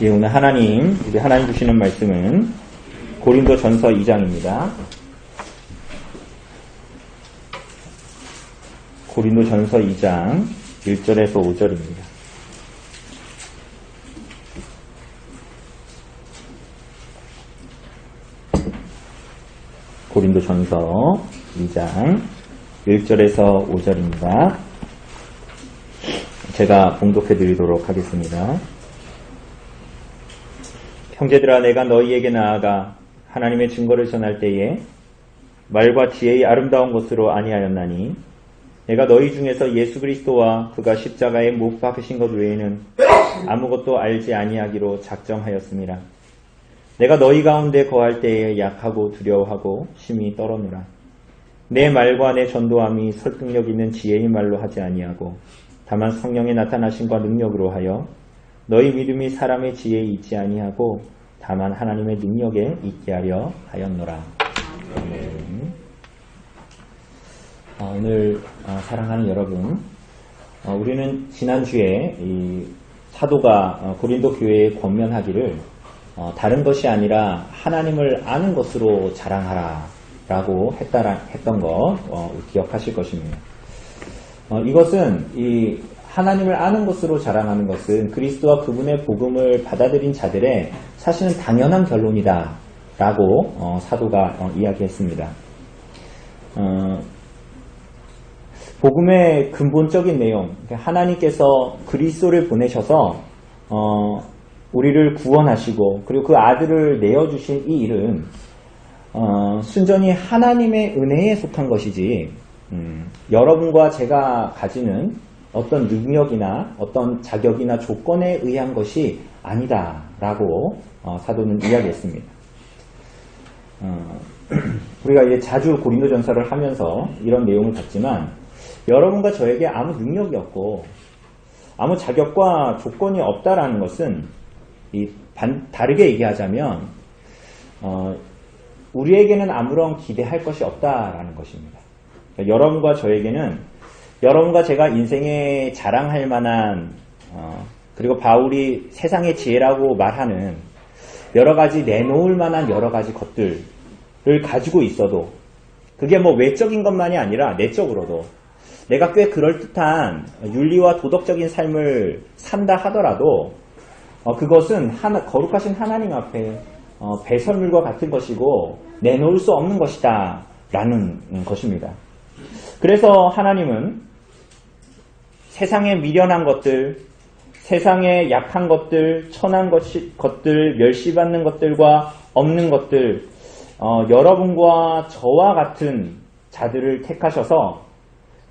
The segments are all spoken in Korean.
예, 오늘 우리 하나님 주시는 말씀은 고린도 전서 2장입니다. 고린도 전서 2장 1절에서 5절입니다. 고린도 전서 2장 1절에서 5절입니다. 제가 봉독해 드리도록 하겠습니다. 형제들아, 내가 너희에게 나아가 하나님의 증거를 전할 때에 말과 지혜의 아름다운 것으로 아니하였나니 내가 너희 중에서 예수 그리스도와 그가 십자가에 못 박으신 것 외에는 아무것도 알지 아니하기로 작정하였습니다. 내가 너희 가운데 거할 때에 약하고 두려워하고 심히 떨어노라. 내 말과 내 전도함이 설득력 있는 지혜의 말로 하지 아니하고 다만 성령의 나타나심과 능력으로 하여 너희 믿음이 사람의 지혜에 있지 아니하고 다만 하나님의 능력에 있게 하려 하였노라. 오늘 사랑하는 여러분, 우리는 지난주에 이 사도가 고린도 교회에 권면하기를 다른 것이 아니라 하나님을 아는 것으로 자랑하라 라고 했던 거 기억하실 것입니다. 이것은 이 하나님을 아는 것으로 자랑하는 것은 그리스도와 그분의 복음을 받아들인 자들의 사실은 당연한 결론이다 라고 사도가 이야기했습니다. 복음의 근본적인 내용, 하나님께서 그리스도를 보내셔서 우리를 구원하시고 그리고 그 아들을 내어주신 이 일은 순전히 하나님의 은혜에 속한 것이지 여러분과 제가 가지는 어떤 능력이나 어떤 자격이나 조건에 의한 것이 아니다라고 사도는 이야기했습니다. 우리가 이제 자주 고린도전서를 하면서 이런 내용을 봤지만 여러분과 저에게 아무 능력이 없고 아무 자격과 조건이 없다라는 것은 다르게 얘기하자면 우리에게는 아무런 기대할 것이 없다라는 것입니다. 그러니까 여러분과 저에게는 여러분과 제가 인생에 자랑할 만한 그리고 바울이 세상의 지혜라고 말하는 여러가지 내놓을 만한 여러가지 것들을 가지고 있어도 그게 뭐 외적인 것만이 아니라 내적으로도 내가 꽤 그럴듯한 윤리와 도덕적인 삶을 산다 하더라도 그것은 거룩하신 하나님 앞에 배설물과 같은 것이고 내놓을 수 없는 것이다 라는 것입니다. 그래서 하나님은 세상에 미련한 것들, 세상에 약한 것들, 천한 것들, 멸시받는 것들과 없는 것들, 여러분과 저와 같은 자들을 택하셔서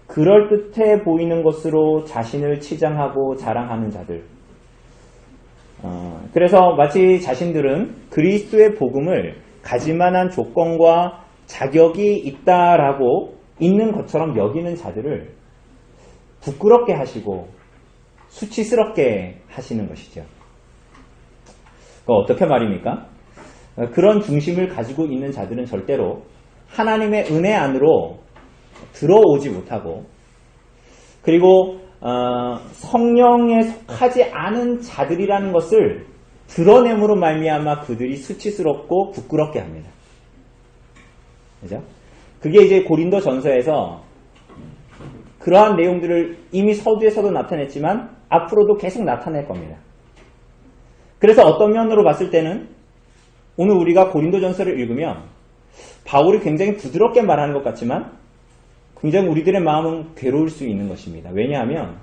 그럴듯해 보이는 것으로 자신을 치장하고 자랑하는 자들. 그래서 마치 자신들은 그리스도의 복음을 가질만한 조건과 자격이 있다라고 있는 것처럼 여기는 자들을 부끄럽게 하시고 수치스럽게 하시는 것이죠. 어떻게 말입니까? 그런 중심을 가지고 있는 자들은 절대로 하나님의 은혜 안으로 들어오지 못하고 그리고 성령에 속하지 않은 자들이라는 것을 드러냄으로 말미암아 그들이 수치스럽고 부끄럽게 합니다. 그죠? 그게 이제 고린도 전서에서 그러한 내용들을 이미 서두에서도 나타냈지만 앞으로도 계속 나타낼 겁니다. 그래서 어떤 면으로 봤을 때는 오늘 우리가 고린도 전서를 읽으면 바울이 굉장히 부드럽게 말하는 것 같지만 굉장히 우리들의 마음은 괴로울 수 있는 것입니다. 왜냐하면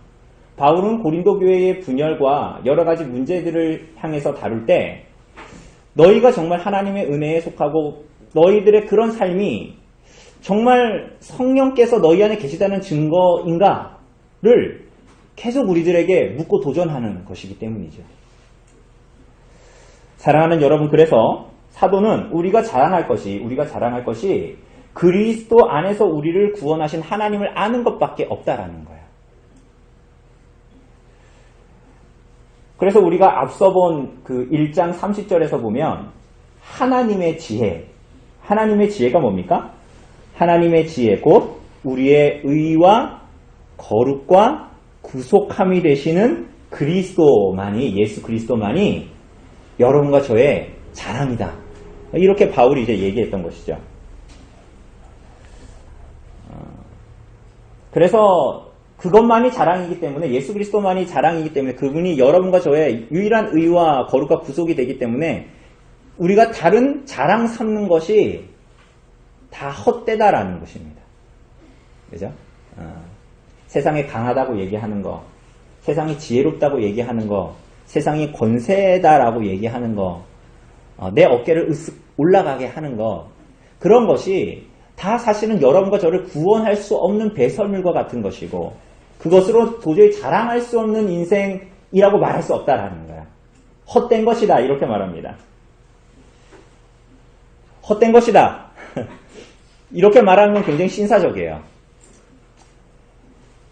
바울은 고린도 교회의 분열과 여러 가지 문제들을 향해서 다룰 때 너희가 정말 하나님의 은혜에 속하고 너희들의 그런 삶이 정말 성령께서 너희 안에 계시다는 증거인가를 계속 우리들에게 묻고 도전하는 것이기 때문이죠. 사랑하는 여러분, 그래서 사도는 우리가 자랑할 것이 그리스도 안에서 우리를 구원하신 하나님을 아는 것밖에 없다라는 거예요. 그래서 우리가 앞서 본 그 1장 30절에서 보면 하나님의 지혜가 뭡니까? 하나님의 지혜 곧 우리의 의와 거룩과 구속함이 되시는 그리스도만이, 예수 그리스도만이 여러분과 저의 자랑이다. 이렇게 바울이 이제 얘기했던 것이죠. 그래서 그것만이 자랑이기 때문에, 예수 그리스도만이 자랑이기 때문에, 그분이 여러분과 저의 유일한 의와 거룩과 구속이 되기 때문에 우리가 다른 자랑 삼는 것이 다 헛되다라는 것입니다. 그죠? 세상이 강하다고 얘기하는 거, 세상이 지혜롭다고 얘기하는 거, 세상이 권세다라고 얘기하는 거, 내 어깨를 으쓱 올라가게 하는 거, 그런 것이 다 사실은 여러분과 저를 구원할 수 없는 배설물과 같은 것이고, 그것으로 도저히 자랑할 수 없는 인생이라고 말할 수 없다라는 거야. 헛된 것이다, 이렇게 말합니다. 헛된 것이다. 이렇게 말하는 건 굉장히 신사적이에요.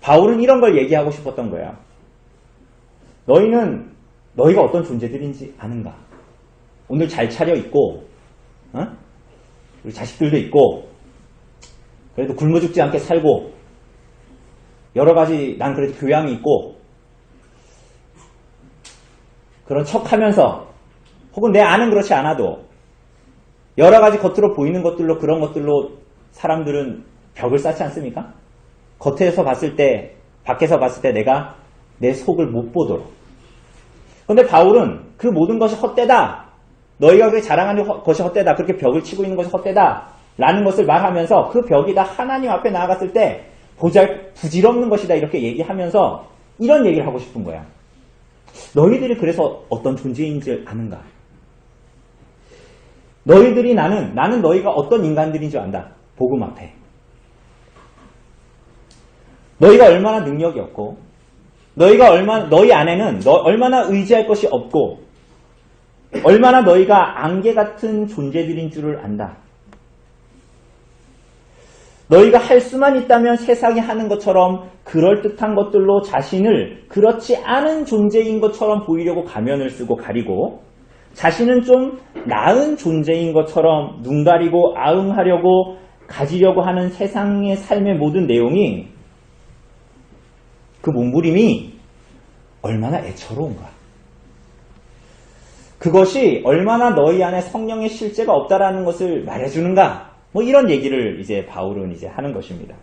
바울은 이런 걸 얘기하고 싶었던 거야. 너희가 어떤 존재들인지 아는가? 오늘 잘 차려입고, 우리 자식들도 있고, 그래도 굶어 죽지 않게 살고, 여러 가지 난 그래도 교양이 있고, 그런 척 하면서, 혹은 내 안은 그렇지 않아도, 여러 가지 겉으로 보이는 것들로, 그런 것들로 사람들은 벽을 쌓지 않습니까? 겉에서 봤을 때, 밖에서 봤을 때 내가 내 속을 못 보도록. 그런데 바울은 그 모든 것이 헛되다. 너희가 그렇게 자랑하는 것이 헛되다. 그렇게 벽을 치고 있는 것이 헛되다. 라는 것을 말하면서 그 벽이 다 하나님 앞에 나아갔을 때 부질없는 것이다. 이렇게 얘기하면서 이런 얘기를 하고 싶은 거야. 너희들이 그래서 어떤 존재인지 아는가? 너희들이 나는 너희가 어떤 인간들인 줄 안다. 복음 앞에. 너희가 얼마나 능력이 없고, 너희 안에는 얼마나 의지할 것이 없고, 얼마나 너희가 안개 같은 존재들인 줄을 안다. 너희가 할 수만 있다면 세상이 하는 것처럼 그럴듯한 것들로 자신을 그렇지 않은 존재인 것처럼 보이려고 가면을 쓰고 가리고, 자신은 좀 나은 존재인 것처럼 눈 가리고 아웅하려고 가지려고 하는 세상의 삶의 모든 내용이, 그 몸부림이 얼마나 애처로운가. 그것이 얼마나 너희 안에 성령의 실제가 없다라는 것을 말해주는가. 뭐 이런 얘기를 이제 바울은 이제 하는 것입니다.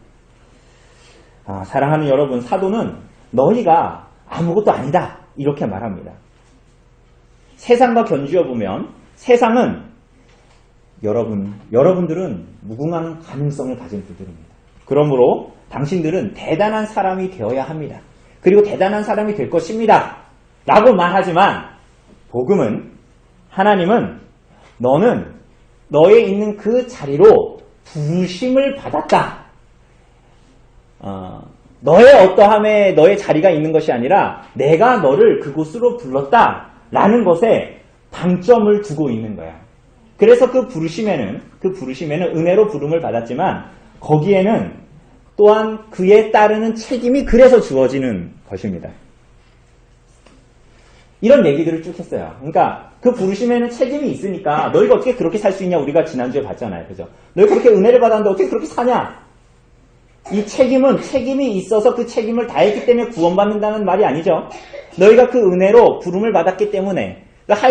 사랑하는 여러분, 사도는 너희가 아무것도 아니다. 이렇게 말합니다. 세상과 견주어 보면 세상은 여러분들은 무궁한 가능성을 가진 분들입니다. 그러므로 당신들은 대단한 사람이 되어야 합니다. 그리고 대단한 사람이 될 것입니다. 라고 말하지만 복음은, 하나님은 너는 너의 있는 그 자리로 부르심을 받았다. 너의 어떠함에 너의 자리가 있는 것이 아니라 내가 너를 그곳으로 불렀다. 라는 것에 방점을 두고 있는 거야. 그래서 그 부르심에는 은혜로 부름을 받았지만 거기에는 또한 그에 따르는 책임이 그래서 주어지는 것입니다. 이런 얘기들을 쭉 했어요. 그러니까 그 부르심에는 책임이 있으니까 너희가 어떻게 그렇게 살 수 있냐 우리가 지난주에 봤잖아요. 그죠? 너희 그렇게 은혜를 받았는데 어떻게 그렇게 사냐? 이 책임이 있어서 그 책임을 다했기 때문에 구원받는다는 말이 아니죠. 너희가 그 은혜로 부름을 받았기 때문에, 그러니까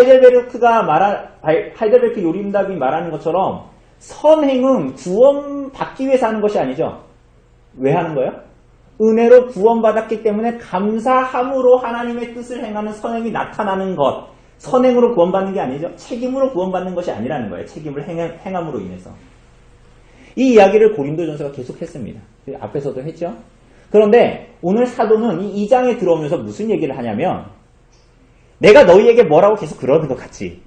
하이델베르크 요림답이 말하는 것처럼 선행은 구원받기 위해서 하는 것이 아니죠. 왜 하는 거예요? 은혜로 구원받았기 때문에 감사함으로 하나님의 뜻을 행하는 선행이 나타나는 것. 선행으로 구원받는 게 아니죠. 책임으로 구원받는 것이 아니라는 거예요. 책임을 행함으로 인해서. 이 이야기를 고린도전서가 계속했습니다. 앞에서도 했죠. 그런데 오늘 사도는 이 2장에 들어오면서 무슨 얘기를 하냐면, 내가 너희에게 뭐라고 계속 그러는 것 같지.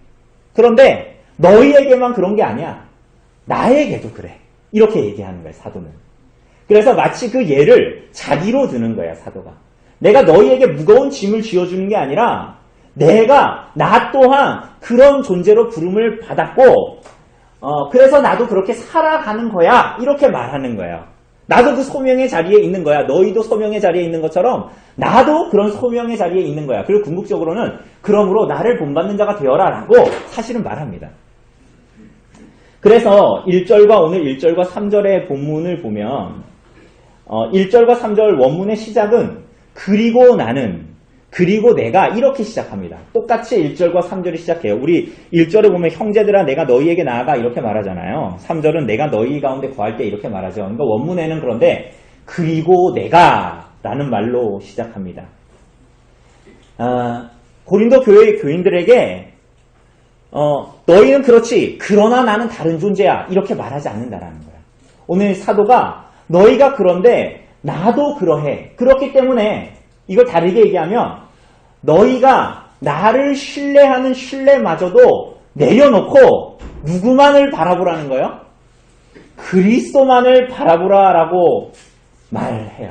그런데 너희에게만 그런 게 아니야. 나에게도 그래. 이렇게 얘기하는 거예요, 사도는. 그래서 마치 그 예를 자기로 드는 거야, 사도가. 내가 너희에게 무거운 짐을 쥐어주는 게 아니라 나 또한 그런 존재로 부름을 받았고, 그래서 나도 그렇게 살아가는 거야. 이렇게 말하는 거예요. 나도 그 소명의 자리에 있는 거야. 너희도 소명의 자리에 있는 것처럼 나도 그런 소명의 자리에 있는 거야. 그리고 궁극적으로는 그러므로 나를 본받는 자가 되어라 라고 사실은 말합니다. 그래서 1절과 오늘 1절과 3절의 본문을 보면 1절과 3절 원문의 시작은 그리고 나는 그리고 내가 이렇게 시작합니다. 똑같이 1절과 3절이 시작해요. 우리 1절에 보면 형제들아 내가 너희에게 나아가 이렇게 말하잖아요. 3절은 내가 너희 가운데 거할 때 이렇게 말하죠. 그러니까 원문에는 그런데 그리고 내가 라는 말로 시작합니다. 고린도 교회의 교인들에게 너희는 그렇지 그러나 나는 다른 존재야 이렇게 말하지 않는다라는 거야. 오늘 사도가 너희가 그런데 나도 그러해. 그렇기 때문에 이걸 다르게 얘기하면 너희가 나를 신뢰하는 신뢰마저도 내려놓고 누구만을 바라보라는 거예요? 그리스도만을 바라보라라고 말해요.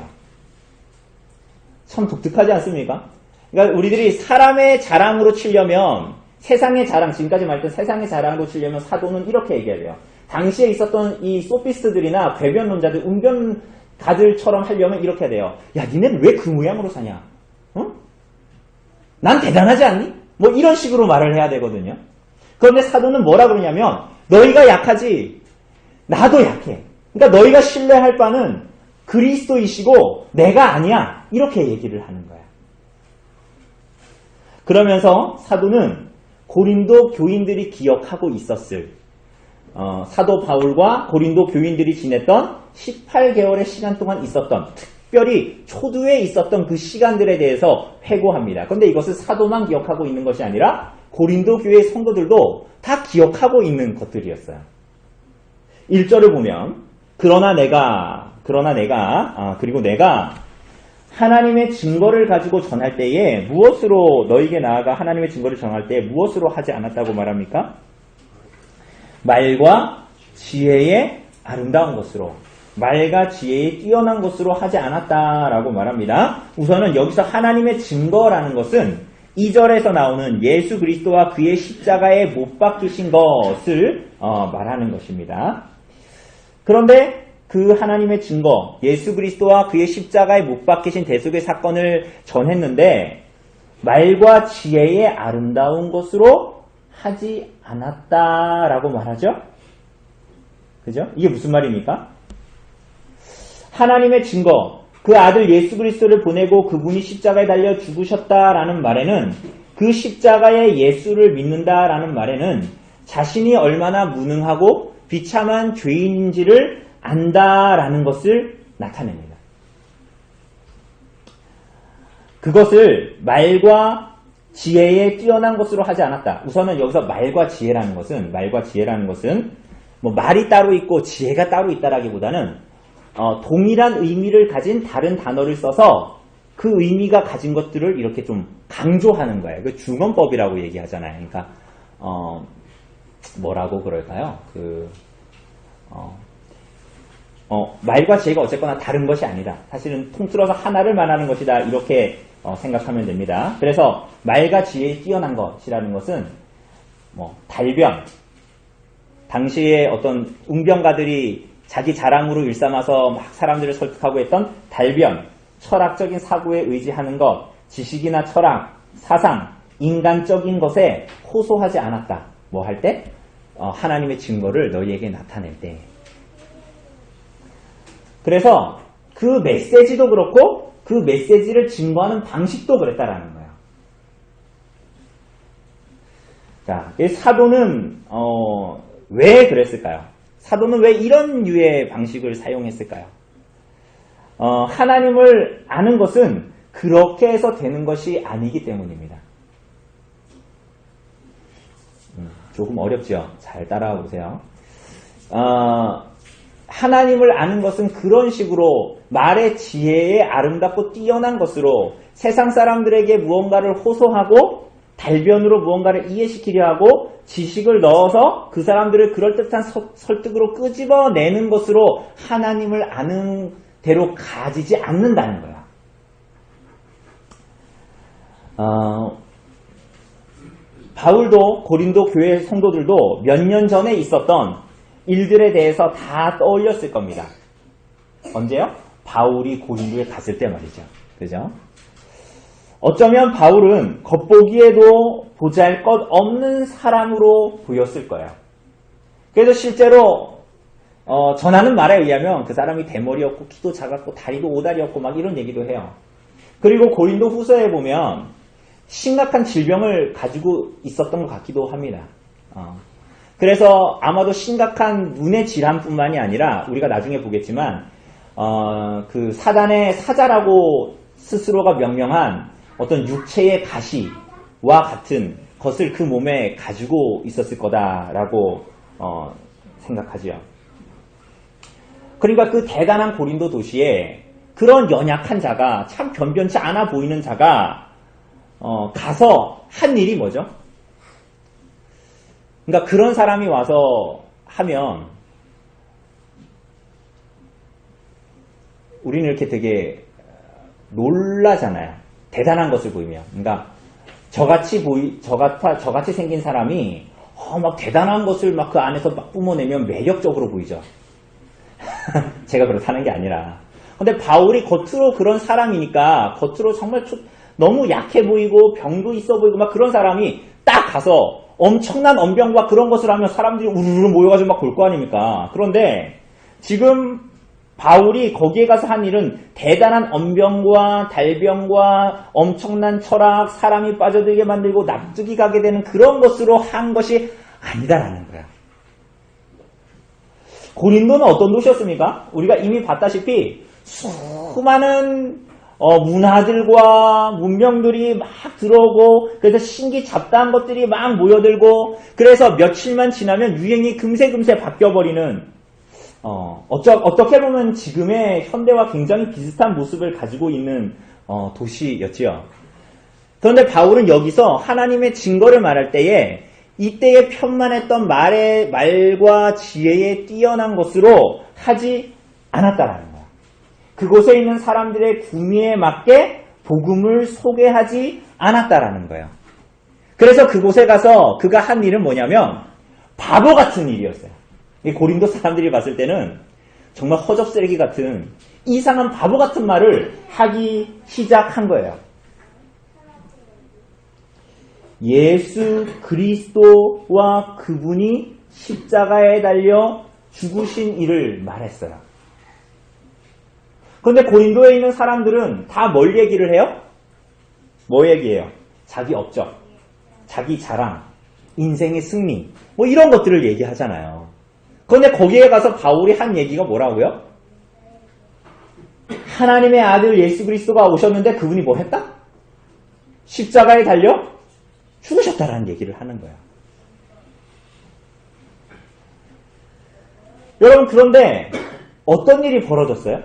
참 독특하지 않습니까? 그러니까 우리들이 사람의 자랑으로 치려면 세상의 자랑, 지금까지 말했던 세상의 자랑으로 치려면 사도는 이렇게 얘기해야 돼요. 당시에 있었던 이 소피스트들이나 궤변론자들, 웅변가들처럼 하려면 이렇게 해야 돼요. 야, 니네는 왜 그 모양으로 사냐? 응? 난 대단하지 않니? 뭐 이런 식으로 말을 해야 되거든요. 그런데 사도는 뭐라 그러냐면 너희가 약하지 나도 약해. 그러니까 너희가 신뢰할 바는 그리스도이시고 내가 아니야. 이렇게 얘기를 하는 거야. 그러면서 사도는 고린도 교인들이 기억하고 있었을 사도 바울과 고린도 교인들이 지냈던 18개월의 시간 동안 있었던 특별히 초두에 있었던 그 시간들에 대해서 회고합니다. 그런데 이것을 사도만 기억하고 있는 것이 아니라 고린도 교회의 성도들도 다 기억하고 있는 것들이었어요. 1절을 보면 그리고 내가 하나님의 증거를 가지고 전할 때에 무엇으로 너에게 나아가 하나님의 증거를 전할 때에 무엇으로 하지 않았다고 말합니까? 말과 지혜의 아름다운 것으로 말과 지혜의 뛰어난 것으로 하지 않았다라고 말합니다. 우선은 여기서 하나님의 증거라는 것은 2절에서 나오는 예수 그리스도와 그의 십자가에 못 박히신 것을 말하는 것입니다. 그런데 그 하나님의 증거, 예수 그리스도와 그의 십자가에 못 박히신 대속의 사건을 전했는데 말과 지혜의 아름다운 것으로 하지 않았다라고 말하죠? 그죠? 이게 무슨 말입니까? 하나님의 증거, 그 아들 예수 그리스도를 보내고 그분이 십자가에 달려 죽으셨다라는 말에는 그 십자가의 예수를 믿는다라는 말에는 자신이 얼마나 무능하고 비참한 죄인인지를 안다라는 것을 나타냅니다. 그것을 말과 지혜에 뛰어난 것으로 하지 않았다. 우선은 여기서 말과 지혜라는 것은 뭐 말이 따로 있고 지혜가 따로 있다라기보다는 동일한 의미를 가진 다른 단어를 써서 그 의미가 가진 것들을 이렇게 좀 강조하는 거예요. 그 중언법이라고 얘기하잖아요. 그러니까 뭐라고 그럴까요? 말과 지혜가 어쨌거나 다른 것이 아니다. 사실은 통틀어서 하나를 말하는 것이다. 이렇게 생각하면 됩니다. 그래서 말과 지혜에 뛰어난 것이라는 것은 달변, 당시에 어떤 웅변가들이 자기 자랑으로 일삼아서 막 사람들을 설득하고 했던 달변, 철학적인 사고에 의지하는 것, 지식이나 철학, 사상, 인간적인 것에 호소하지 않았다. 뭐 할 때? 하나님의 증거를 너희에게 나타낼 때. 그래서 그 메시지도 그렇고 그 메시지를 증거하는 방식도 그랬다라는 거예요. 자, 이 사도는 왜 그랬을까요? 사도는 왜 이런 유의 방식을 사용했을까요? 하나님을 아는 것은 그렇게 해서 되는 것이 아니기 때문입니다. 조금 어렵죠? 잘 따라와 보세요. 하나님을 아는 것은 그런 식으로 말의 지혜에 아름답고 뛰어난 것으로 세상 사람들에게 무언가를 호소하고 달변으로 무언가를 이해시키려 하고 지식을 넣어서 그 사람들을 그럴듯한 설득으로 끄집어내는 것으로 하나님을 아는 대로 가지지 않는다는 거야. 바울도 고린도 교회 성도들도 몇 년 전에 있었던 일들에 대해서 다 떠올렸을 겁니다. 언제요? 바울이 고린도에 갔을 때 말이죠. 그죠? 어쩌면 바울은 겉보기에도 보잘것없는 사람으로 보였을 거예요. 그래서 실제로 전하는 말에 의하면 그 사람이 대머리였고 키도 작았고 다리도 오다리였고 막 이런 얘기도 해요. 그리고 고린도 후서에 보면 심각한 질병을 가지고 있었던 것 같기도 합니다. 그래서 아마도 심각한 눈의 질환뿐만이 아니라 우리가 나중에 보겠지만 그 사단의 사자라고 스스로가 명명한 어떤 육체의 가시와 같은 것을 그 몸에 가지고 있었을 거다라고 생각하지요. 그러니까 그 대단한 고린도 도시에 그런 연약한 자가, 참 변변치 않아 보이는 자가 가서 한 일이 뭐죠? 그러니까 그런 사람이 와서 하면 우리는 이렇게 되게 놀라잖아요. 대단한 것을 보이면. 그러니까 저같이 생긴 사람이 막 대단한 것을 막 그 안에서 막 뿜어내면 매력적으로 보이죠. 제가 그렇다는 게 아니라. 근데 바울이 겉으로 그런 사람이니까 겉으로 정말 너무 약해 보이고 병도 있어 보이고 막 그런 사람이 딱 가서 엄청난 언병과 그런 것을 하면 사람들이 우르르 모여가지고 막 볼 거 아닙니까? 그런데 지금 바울이 거기에 가서 한 일은 대단한 언병과 달병과 엄청난 철학, 사람이 빠져들게 만들고 납득이 가게 되는 그런 것으로 한 것이 아니다라는 거야. 고린도는 어떤 도시였습니까? 우리가 이미 봤다시피 수많은 문화들과 문명들이 막 들어오고 그래서 신기잡다한 것들이 막 모여들고 그래서 며칠만 지나면 유행이 금세 바뀌어버리는 어떻게 보면 지금의 현대와 굉장히 비슷한 모습을 가지고 있는 도시였지요. 그런데 바울은 여기서 하나님의 증거를 말할 때에 이때에 편만했던 말과 지혜에 뛰어난 것으로 하지 않았다라는 거야. 그곳에 있는 사람들의 구미에 맞게 복음을 소개하지 않았다라는 거예요. 그래서 그곳에 가서 그가 한 일은 뭐냐면 바보 같은 일이었어요. 고린도 사람들이 봤을 때는 정말 허접쓰레기 같은 이상한 바보 같은 말을 하기 시작한 거예요. 예수 그리스도와 그분이 십자가에 달려 죽으신 일을 말했어요. 그런데 고린도에 있는 사람들은 다 뭘 얘기를 해요? 뭐 얘기해요? 자기 업적, 자기 자랑, 인생의 승리 뭐 이런 것들을 얘기하잖아요. 그런데 거기에 가서 바울이 한 얘기가 뭐라고요? 하나님의 아들 예수 그리스도가 오셨는데 그분이 뭐 했다? 십자가에 달려 죽으셨다라는 얘기를 하는 거야. 여러분 그런데 어떤 일이 벌어졌어요?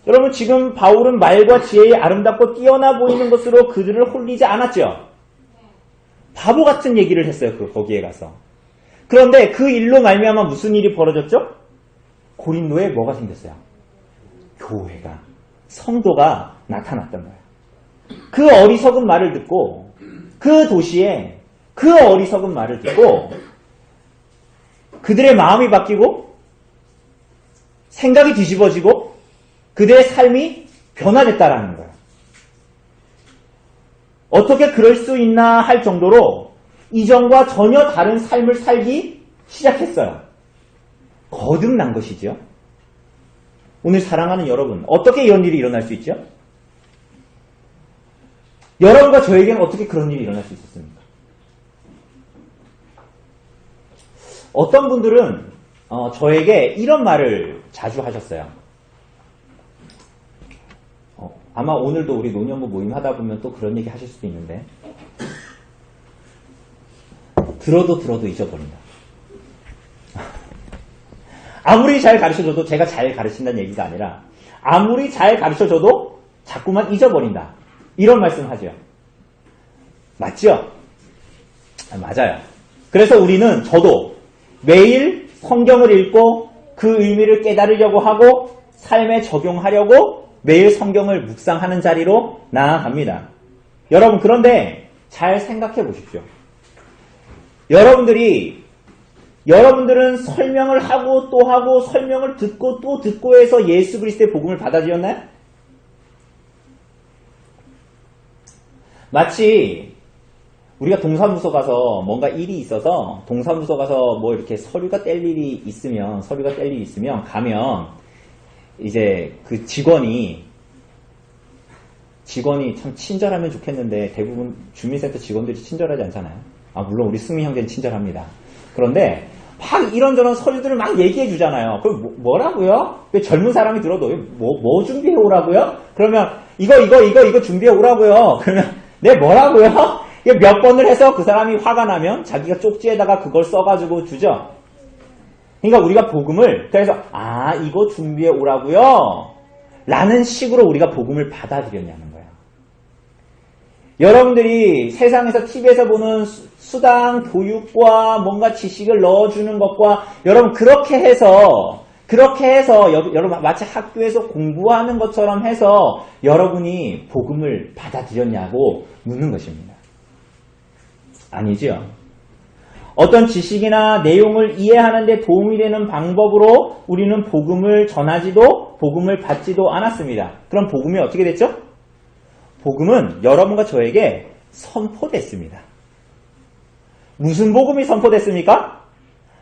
여러분 지금 바울은 말과 지혜에 아름답고 뛰어나 보이는 것으로 그들을 홀리지 않았죠? 바보 같은 얘기를 했어요. 거기에 가서. 그런데 그 일로 말미암아 무슨 일이 벌어졌죠? 고린도에 뭐가 생겼어요? 교회가, 성도가 나타났던 거예요. 그 어리석은 말을 듣고 그 도시에 그 어리석은 말을 듣고 그들의 마음이 바뀌고 생각이 뒤집어지고 그들의 삶이 변화됐다라는 거예요. 어떻게 그럴 수 있나 할 정도로 이전과 전혀 다른 삶을 살기 시작했어요. 거듭난 것이죠. 오늘 사랑하는 여러분, 어떻게 이런 일이 일어날 수 있죠? 여러분과 저에게는 어떻게 그런 일이 일어날 수 있었습니까? 어떤 분들은 저에게 이런 말을 자주 하셨어요. 아마 오늘도 우리 노년부 모임 하다 보면 또 그런 얘기 하실 수도 있는데 들어도 잊어버린다. 아무리 잘 가르쳐줘도 제가 잘 가르친다는 얘기가 아니라 아무리 잘 가르쳐줘도 자꾸만 잊어버린다. 이런 말씀 하죠. 맞죠? 맞아요. 그래서 저도 매일 성경을 읽고 그 의미를 깨달으려고 하고 삶에 적용하려고 매일 성경을 묵상하는 자리로 나아갑니다. 여러분 그런데 잘 생각해 보십시오. 여러분들은 설명을 하고 또 하고 설명을 듣고 또 듣고 해서 예수 그리스도의 복음을 받아들였나요? 마치 우리가 동사무소 가서 뭔가 일이 있어서 동사무소 가서 뭐 이렇게 서류가 뗄 일이 있으면 가면 이제 그 직원이 직원이 참 친절하면 좋겠는데 대부분 주민센터 직원들이 친절하지 않잖아요. 물론 우리 승민 형제는 친절합니다. 그런데 막 이런저런 서류들을 막 얘기해 주잖아요. 그럼 뭐라고요? 젊은 사람이 들어도 뭐 준비해 오라고요? 그러면 이거 준비해 오라고요. 그러면 네 뭐라고요? 몇 번을 해서 그 사람이 화가 나면 자기가 쪽지에다가 그걸 써가지고 주죠. 그러니까 우리가 복음을 그래서 이거 준비해 오라고요? 라는 식으로 우리가 복음을 받아들였냐는 거예요. 여러분들이 세상에서 TV에서 보는 수당, 교육과 뭔가 지식을 넣어주는 것과 여러분 그렇게 해서 여러분 마치 학교에서 공부하는 것처럼 해서 여러분이 복음을 받아들였냐고 묻는 것입니다. 아니죠. 어떤 지식이나 내용을 이해하는 데 도움이 되는 방법으로 우리는 복음을 전하지도 복음을 받지도 않았습니다. 그럼 복음이 어떻게 됐죠? 복음은 여러분과 저에게 선포됐습니다. 무슨 복음이 선포됐습니까?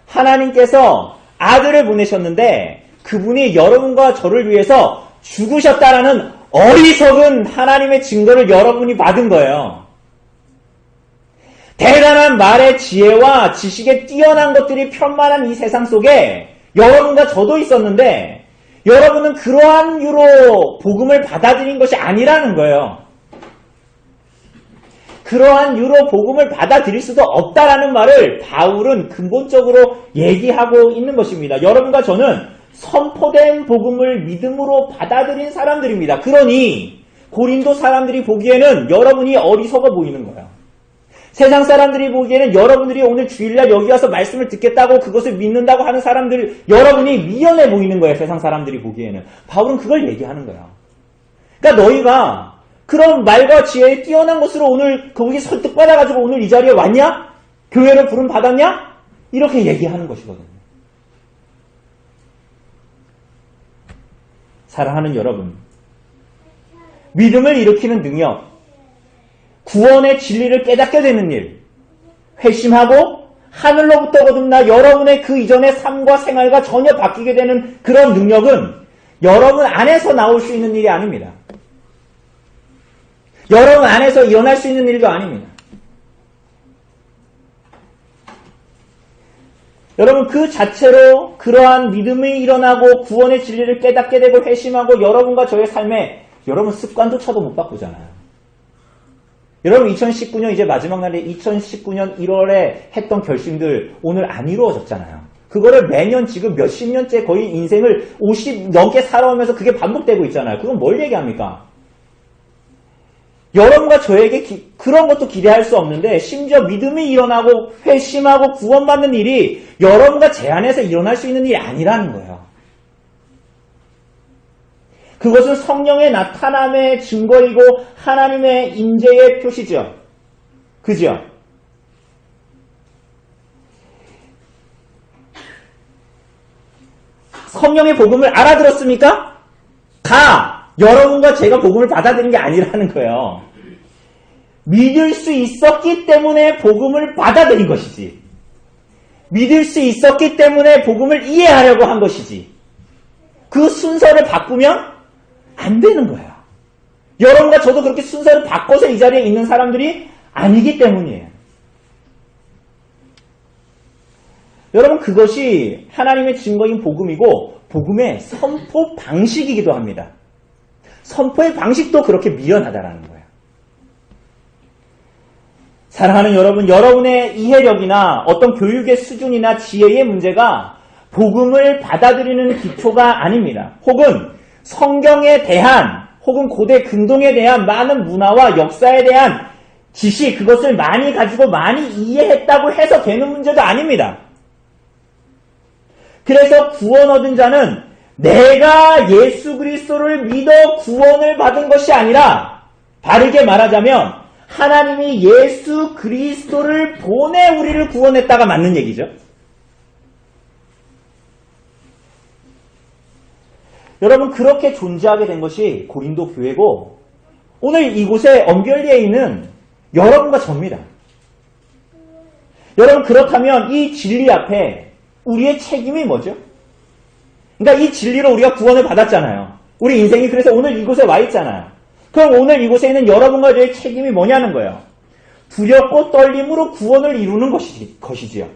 하나님께서 아들을 보내셨는데 그분이 여러분과 저를 위해서 죽으셨다라는 어리석은 하나님의 증거를 여러분이 받은 거예요. 대단한 말의 지혜와 지식에 뛰어난 것들이 편만한 이 세상 속에 여러분과 저도 있었는데 여러분은 그러한 이유로 복음을 받아들인 것이 아니라는 거예요. 그러한 이유로 복음을 받아들일 수도 없다라는 말을 바울은 근본적으로 얘기하고 있는 것입니다. 여러분과 저는 선포된 복음을 믿음으로 받아들인 사람들입니다. 그러니 고린도 사람들이 보기에는 여러분이 어리석어 보이는 거예요. 세상 사람들이 보기에는 여러분들이 오늘 주일날 여기 와서 말씀을 듣겠다고 그것을 믿는다고 하는 사람들 여러분이 미련해 보이는 거예요. 세상 사람들이 보기에는. 바울은 그걸 얘기하는 거예요. 그러니까 너희가 그런 말과 지혜에 뛰어난 것으로 오늘 거기 설득받아가지고 오늘 이 자리에 왔냐? 교회를 부름 받았냐? 이렇게 얘기하는 것이거든요. 사랑하는 여러분, 믿음을 일으키는 능력, 구원의 진리를 깨닫게 되는 일, 회심하고 하늘로부터 거듭나 여러분의 그 이전의 삶과 생활과 전혀 바뀌게 되는 그런 능력은 여러분 안에서 나올 수 있는 일이 아닙니다. 여러분 안에서 일어날 수 있는 일도 아닙니다. 여러분 그 자체로 그러한 믿음이 일어나고 구원의 진리를 깨닫게 되고 회심하고 여러분과 저의 삶에 여러분 습관조차도 못 바꾸잖아요. 여러분 2019년 이제 마지막 날에 2019년 1월에 했던 결심들 오늘 안 이루어졌잖아요. 그거를 매년 지금 몇십 년째 거의 인생을 50 넘게 살아오면서 그게 반복되고 있잖아요. 그건 뭘 얘기합니까? 여러분과 저에게 그런 것도 기대할 수 없는데 심지어 믿음이 일어나고 회심하고 구원받는 일이 여러분과 제 안에서 일어날 수 있는 일이 아니라는 거예요. 그것은 성령의 나타남의 증거이고 하나님의 인재의 표시죠. 그죠? 성령의 복음을 알아들었습니까? 여러분과 제가 복음을 받아들인 게 아니라는 거예요. 믿을 수 있었기 때문에 복음을 받아들인 것이지. 믿을 수 있었기 때문에 복음을 이해하려고 한 것이지. 그 순서를 바꾸면 안 되는 거예요. 여러분과 저도 그렇게 순서를 바꿔서 이 자리에 있는 사람들이 아니기 때문이에요. 여러분 그것이 하나님의 증거인 복음이고 복음의 선포 방식이기도 합니다. 선포의 방식도 그렇게 미련하다라는 거예요. 사랑하는 여러분, 여러분의 이해력이나 어떤 교육의 수준이나 지혜의 문제가 복음을 받아들이는 기초가 아닙니다. 혹은 성경에 대한 혹은 고대 근동에 대한 많은 문화와 역사에 대한 지식, 그것을 많이 가지고 많이 이해했다고 해서 되는 문제도 아닙니다. 그래서 구원 얻은 자는 내가 예수 그리스도를 믿어 구원을 받은 것이 아니라 바르게 말하자면 하나님이 예수 그리스도를 보내 우리를 구원했다가 맞는 얘기죠. 여러분 그렇게 존재하게 된 것이 고린도 교회고 오늘 이곳에 언별리에 있는 여러분과 저입니다. 여러분 그렇다면 이 진리 앞에 우리의 책임이 뭐죠? 그러니까 이 진리로 우리가 구원을 받았잖아요. 우리 인생이 그래서 오늘 이곳에 와 있잖아요. 그럼 오늘 이곳에 있는 여러분과 저의 책임이 뭐냐는 거예요. 두렵고 떨림으로 구원을 이루는 것이지요.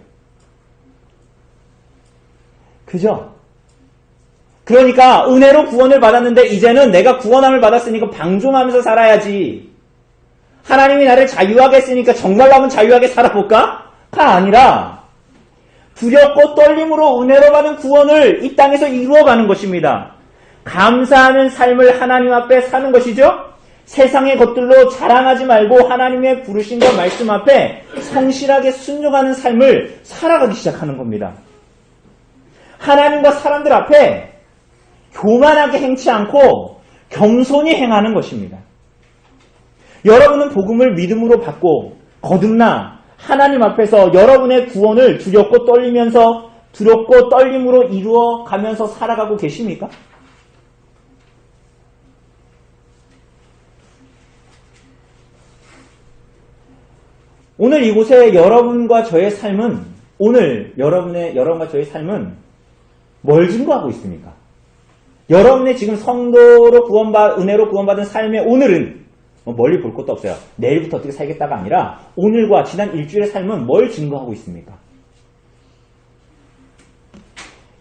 그죠? 그러니까 은혜로 구원을 받았는데 이제는 내가 구원함을 받았으니까 방종하면서 살아야지. 하나님이 나를 자유하게 했으니까 정말로 한번 자유하게 살아볼까? 가 아니라 두렵고 떨림으로 은혜로 받은 구원을 이 땅에서 이루어가는 것입니다. 감사하는 삶을 하나님 앞에 사는 것이죠. 세상의 것들로 자랑하지 말고 하나님의 부르심과 말씀 앞에 성실하게 순종하는 삶을 살아가기 시작하는 겁니다. 하나님과 사람들 앞에 교만하게 행치 않고 겸손히 행하는 것입니다. 여러분은 복음을 믿음으로 받고 거듭나 하나님 앞에서 여러분의 구원을 두렵고 떨림으로 이루어 가면서 살아가고 계십니까? 오늘 이곳에 여러분과 저의 삶은 여러분과 저의 삶은 뭘 증거하고 있습니까? 여러분의 지금 성도로 은혜로 구원받은 삶의 오늘은 멀리 볼 것도 없어요. 내일부터 어떻게 살겠다가 아니라 오늘과 지난 일주일의 삶은 뭘 증거하고 있습니까?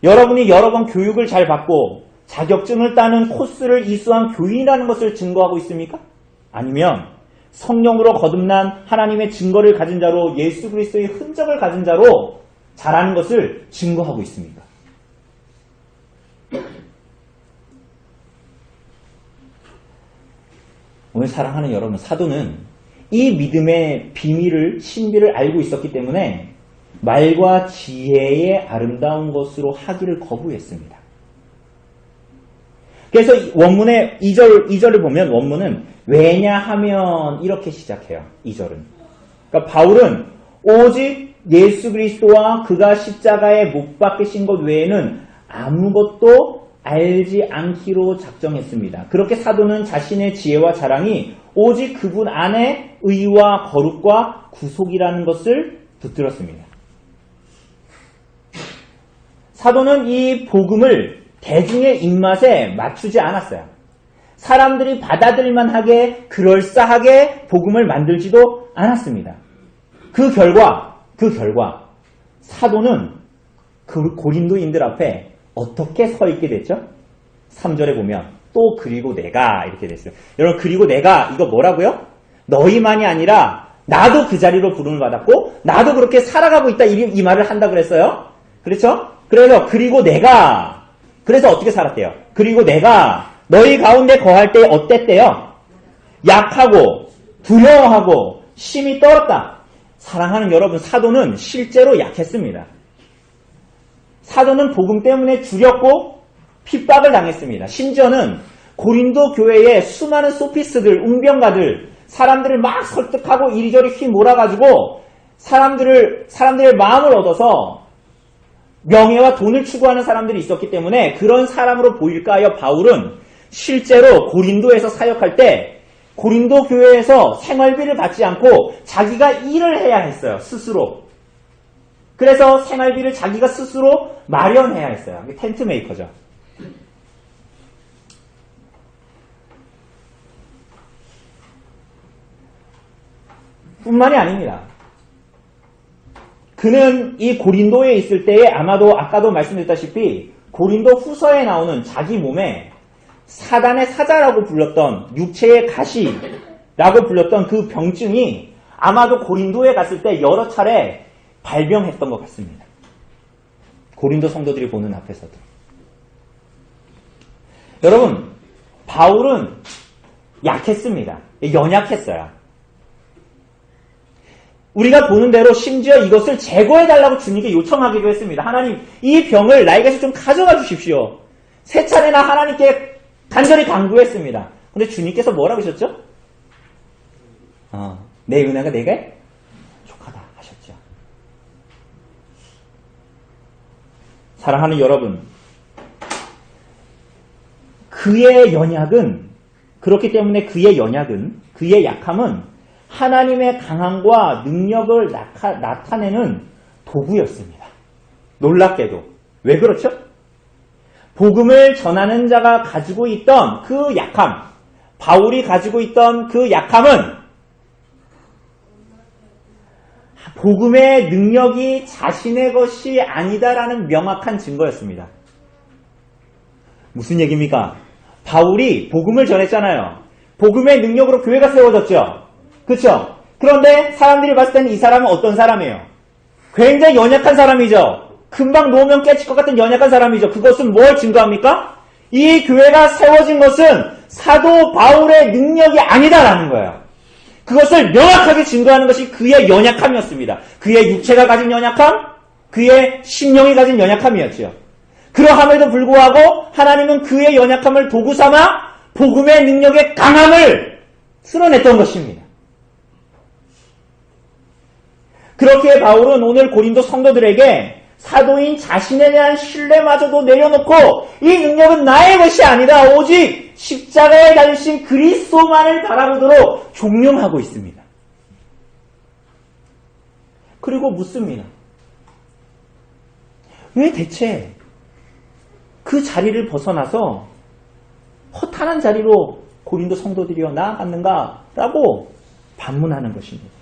여러분이 여러 번 교육을 잘 받고 자격증을 따는 코스를 이수한 교인이라는 것을 증거하고 있습니까? 아니면 성령으로 거듭난 하나님의 증거를 가진 자로 예수 그리스도의 흔적을 가진 자로 자라는 것을 증거하고 있습니다. 오늘 사랑하는 여러분, 사도는 이 믿음의 신비를 알고 있었기 때문에 말과 지혜의 아름다운 것으로 하기를 거부했습니다. 그래서 원문의 2절을 보면 원문은 왜냐하면 이렇게 시작해요. 2절은. 그러니까 바울은 오직 예수 그리스도와 그가 십자가에 못 박히신 것 외에는 아무것도 알지 않기로 작정했습니다. 그렇게 사도는 자신의 지혜와 자랑이 오직 그분 안에 의와 거룩과 구속이라는 것을 붙들었습니다. 사도는 이 복음을 대중의 입맛에 맞추지 않았어요. 사람들이 받아들일만하게 그럴싸하게 복음을 만들지도 않았습니다. 그 결과 사도는 그 고린도인들 앞에 어떻게 서 있게 됐죠? 3절에 보면 또 그리고 내가 이렇게 됐어요. 여러분, 그리고 내가 이거 뭐라고요? 너희만이 아니라 나도 그 자리로 부름을 받았고 나도 그렇게 살아가고 있다 이 말을 한다 그랬어요. 그렇죠? 그래서 그리고 내가 그래서 어떻게 살았대요? 그리고 내가 너희 가운데 거할 때 어땠대요? 약하고 두려워하고 심히 떨었다. 사랑하는 여러분, 사도는 실제로 약했습니다. 사도는 복음 때문에 두렵고 핍박을 당했습니다. 심지어는 고린도 교회에 수많은 소피스들, 웅변가들, 사람들을 막 설득하고 이리저리 휘몰아가지고 사람들의 마음을 얻어서 명예와 돈을 추구하는 사람들이 있었기 때문에 그런 사람으로 보일까 하여 바울은 실제로 고린도에서 사역할 때 고린도 교회에서 생활비를 받지 않고 자기가 일을 해야 했어요. 스스로. 그래서 생활비를 자기가 스스로 마련해야 했어요. 텐트 메이커죠. 뿐만이 아닙니다. 그는 이 고린도에 있을 때에 아마도 아까도 말씀드렸다시피 고린도 후서에 나오는 자기 몸에 사단의 사자라고 불렀던 육체의 가시라고 불렀던 그 병증이 아마도 고린도에 갔을 때 여러 차례 발병했던 것 같습니다. 고린도 성도들이 보는 앞에서도. 여러분, 바울은 약했습니다. 연약했어요. 우리가 보는 대로 심지어 이것을 제거해달라고 주님께 요청하기도 했습니다. 하나님, 이 병을 나에게서 좀 가져가 주십시오. 3차례나 하나님께 간절히 간구했습니다. 근데 주님께서 뭐라고 하셨죠? 내 은혜가 내게 족하다 하셨죠. 사랑하는 여러분, 그의 연약은, 그렇기 때문에 그의 약함은 하나님의 강함과 능력을 나타내는 도구였습니다. 놀랍게도. 왜 그렇죠? 복음을 전하는 자가 가지고 있던 그 약함, 바울이 가지고 있던 그 약함은 복음의 능력이 자신의 것이 아니다라는 명확한 증거였습니다. 무슨 얘기입니까? 바울이 복음을 전했잖아요. 복음의 능력으로 교회가 세워졌죠. 그렇죠? 그런데 사람들이 봤을 때는 이 사람은 어떤 사람이에요? 굉장히 연약한 사람이죠. 금방 놓으면 깨질 것 같은 연약한 사람이죠. 그것은 뭘 증거합니까? 이 교회가 세워진 것은 사도 바울의 능력이 아니다라는 거예요. 그것을 명확하게 증거하는 것이 그의 연약함이었습니다. 그의 육체가 가진 연약함, 그의 심령이 가진 연약함이었죠. 그러함에도 불구하고 하나님은 그의 연약함을 도구 삼아 복음의 능력의 강함을 쓸어냈던 것입니다. 그렇게 바울은 오늘 고린도 성도들에게 사도인 자신에 대한 신뢰마저도 내려놓고 이 능력은 나의 것이 아니다. 오직 십자가에 달리신 그리스도만을 바라보도록 종용하고 있습니다. 그리고 묻습니다. 왜 대체 그 자리를 벗어나서 허탄한 자리로 고린도 성도들이여 나아갔는가라고 반문하는 것입니다.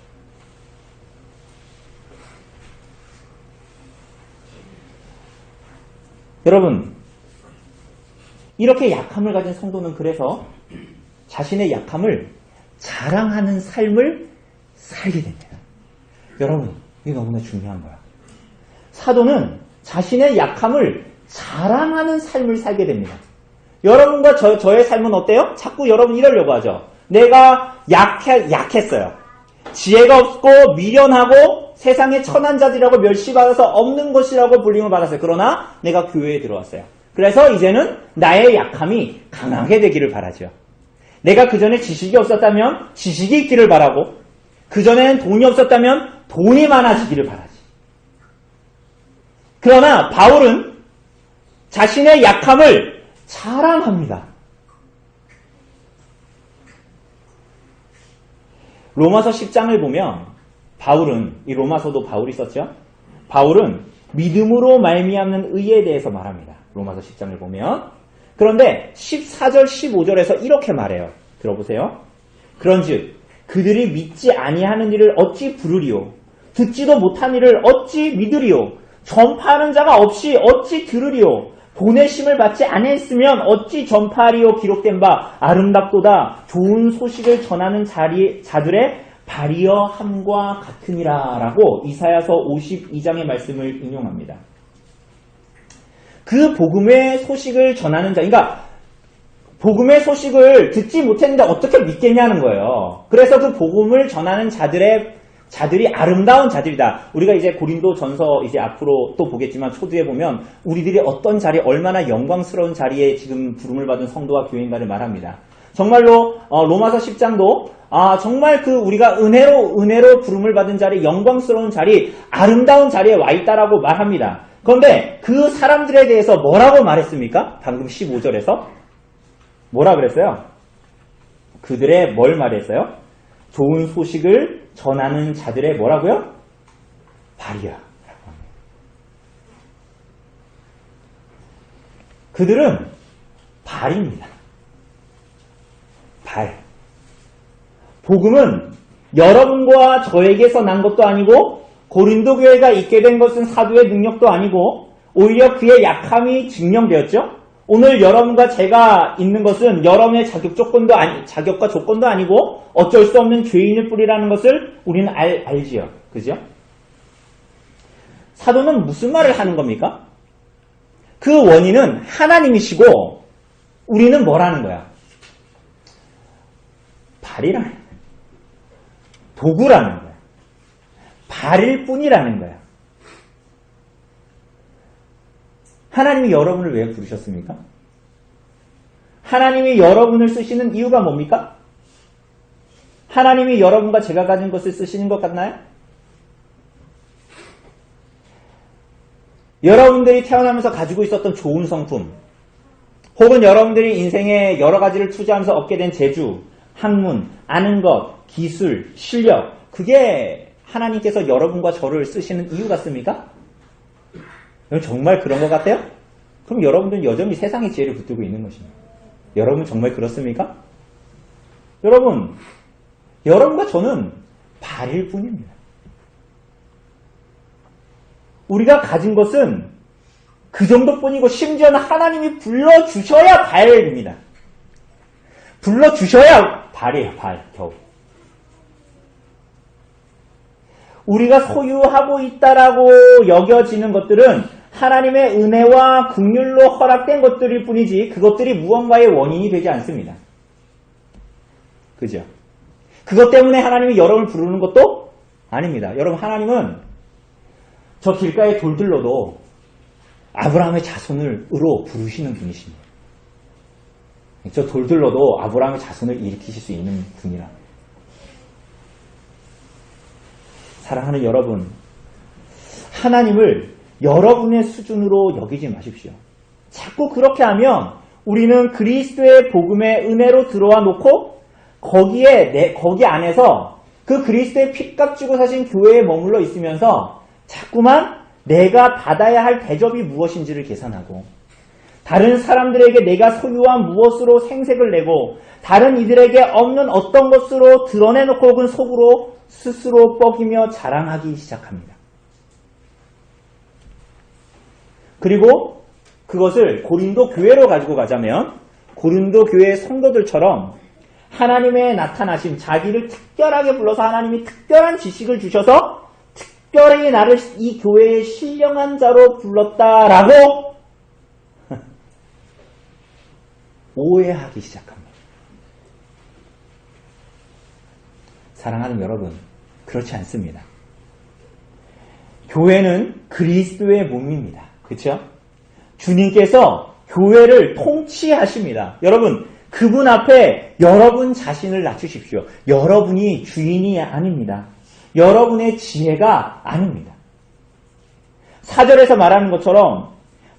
여러분, 이렇게 약함을 가진 성도는 그래서 자신의 약함을 자랑하는 삶을 살게 됩니다. 여러분, 이게 너무나 중요한 거야. 사도는 자신의 약함을 자랑하는 삶을 살게 됩니다. 여러분과 저의 삶은 어때요? 자꾸 여러분 이러려고 하죠. 내가 약했어요. 지혜가 없고 미련하고 세상의 천한 자들이라고 멸시받아서 없는 것이라고 불림을 받았어요. 그러나 내가 교회에 들어왔어요. 그래서 이제는 나의 약함이 강하게 되기를 바라죠. 내가 그전에 지식이 없었다면 지식이 있기를 바라고, 그전에는 돈이 없었다면 돈이 많아지기를 바라지. 그러나 바울은 자신의 약함을 자랑합니다. 로마서 10장을 보면 바울은, 이 로마서도 바울이 썼죠. 바울은 믿음으로 말미암는 의에 대해서 말합니다. 로마서 10장을 보면. 그런데 14절 15절에서 이렇게 말해요. 들어보세요. 그런즉 그들이 믿지 아니하는 일을 어찌 부르리요? 듣지도 못한 일을 어찌 믿으리요? 전파하는 자가 없이 어찌 들으리요? 보내심을 받지 아니했으면 어찌 전파하리요? 기록된 바 아름답도다 좋은 소식을 전하는 자들의 발이여 함과 같으니라 라고 이사야서 52장의 말씀을 인용합니다. 그 복음의 소식을 전하는 자, 그러니까 복음의 소식을 듣지 못했는데 어떻게 믿겠냐는 거예요. 그래서 그 복음을 전하는 자들이 아름다운 자들이다. 우리가 이제 고린도 전서 이제 앞으로 또 보겠지만 초두에 보면 우리들이 어떤 자리, 얼마나 영광스러운 자리에 지금 부름을 받은 성도와 교인가를 말합니다. 정말로 로마서 10장도 정말 그 우리가 은혜로 부름을 받은 자리, 영광스러운 자리, 아름다운 자리에 와 있다라고 말합니다. 그런데 그 사람들에 대해서 뭐라고 말했습니까? 방금 15절에서 뭐라 그랬어요? 그들의 뭘 말했어요? 좋은 소식을 전하는 자들의 뭐라고요? 발이야. 그들은 발입니다. 발. 복음은 여러분과 저에게서 난 것도 아니고 고린도 교회가 있게 된 것은 사도의 능력도 아니고 오히려 그의 약함이 증명되었죠. 오늘 여러분과 제가 있는 것은 여러분의 자격과 조건도 아니고 어쩔 수 없는 죄인일 뿐이라는 것을 우리는 알지요. 그죠? 사도는 무슨 말을 하는 겁니까? 그 원인은 하나님이시고 우리는 뭐라는 거야? 발이라는 거야. 도구라는 거야. 발일 뿐이라는 거야. 하나님이 여러분을 왜 부르셨습니까? 하나님이 여러분을 쓰시는 이유가 뭡니까? 하나님이 여러분과 제가 가진 것을 쓰시는 것 같나요? 여러분들이 태어나면서 가지고 있었던 좋은 성품, 혹은 여러분들이 인생에 여러 가지를 투자하면서 얻게 된 재주, 학문, 아는 것, 기술, 실력, 그게 하나님께서 여러분과 저를 쓰시는 이유 같습니까? 정말 그런 것 같아요? 그럼 여러분들은 여전히 세상의 지혜를 붙들고 있는 것입니다. 여러분 정말 그렇습니까? 여러분과 저는 발일 뿐입니다. 우리가 가진 것은 그 정도뿐이고 심지어는 하나님이 불러주셔야 발입니다. 불러주셔야 발이에요. 발 겨우. 우리가 소유하고 있다라고 여겨지는 것들은 하나님의 은혜와 긍휼로 허락된 것들일 뿐이지 그것들이 무언가의 원인이 되지 않습니다. 그죠? 그것 때문에 하나님이 여러분을 부르는 것도 아닙니다. 여러분, 하나님은 저 길가에 돌들러도 아브라함의 자손으로 부르시는 분이십니다. 저 돌들러도 아브라함의 자손을 일으키실 수 있는 분이라. 사랑하는 여러분, 하나님을 여러분의 수준으로 여기지 마십시오. 자꾸 그렇게 하면 우리는 그리스도의 복음의 은혜로 들어와 놓고 거기 안에서 그 그리스도의 피값 주고 사신 교회에 머물러 있으면서 자꾸만 내가 받아야 할 대접이 무엇인지를 계산하고 다른 사람들에게 내가 소유한 무엇으로 생색을 내고 다른 이들에게 없는 어떤 것으로 드러내놓고 혹은 속으로 스스로 뻐기며 자랑하기 시작합니다. 그리고 그것을 고린도 교회로 가지고 가자면 고린도 교회의 성도들처럼 하나님의 나타나심, 자기를 특별하게 불러서 하나님이 특별한 지식을 주셔서 특별히 나를 이 교회의 신령한 자로 불렀다라고 오해하기 시작합니다. 사랑하는 여러분, 그렇지 않습니다. 교회는 그리스도의 몸입니다. 그렇죠? 주님께서 교회를 통치하십니다. 여러분, 그분 앞에 여러분 자신을 낮추십시오. 여러분이 주인이 아닙니다. 여러분의 지혜가 아닙니다. 4절에서 말하는 것처럼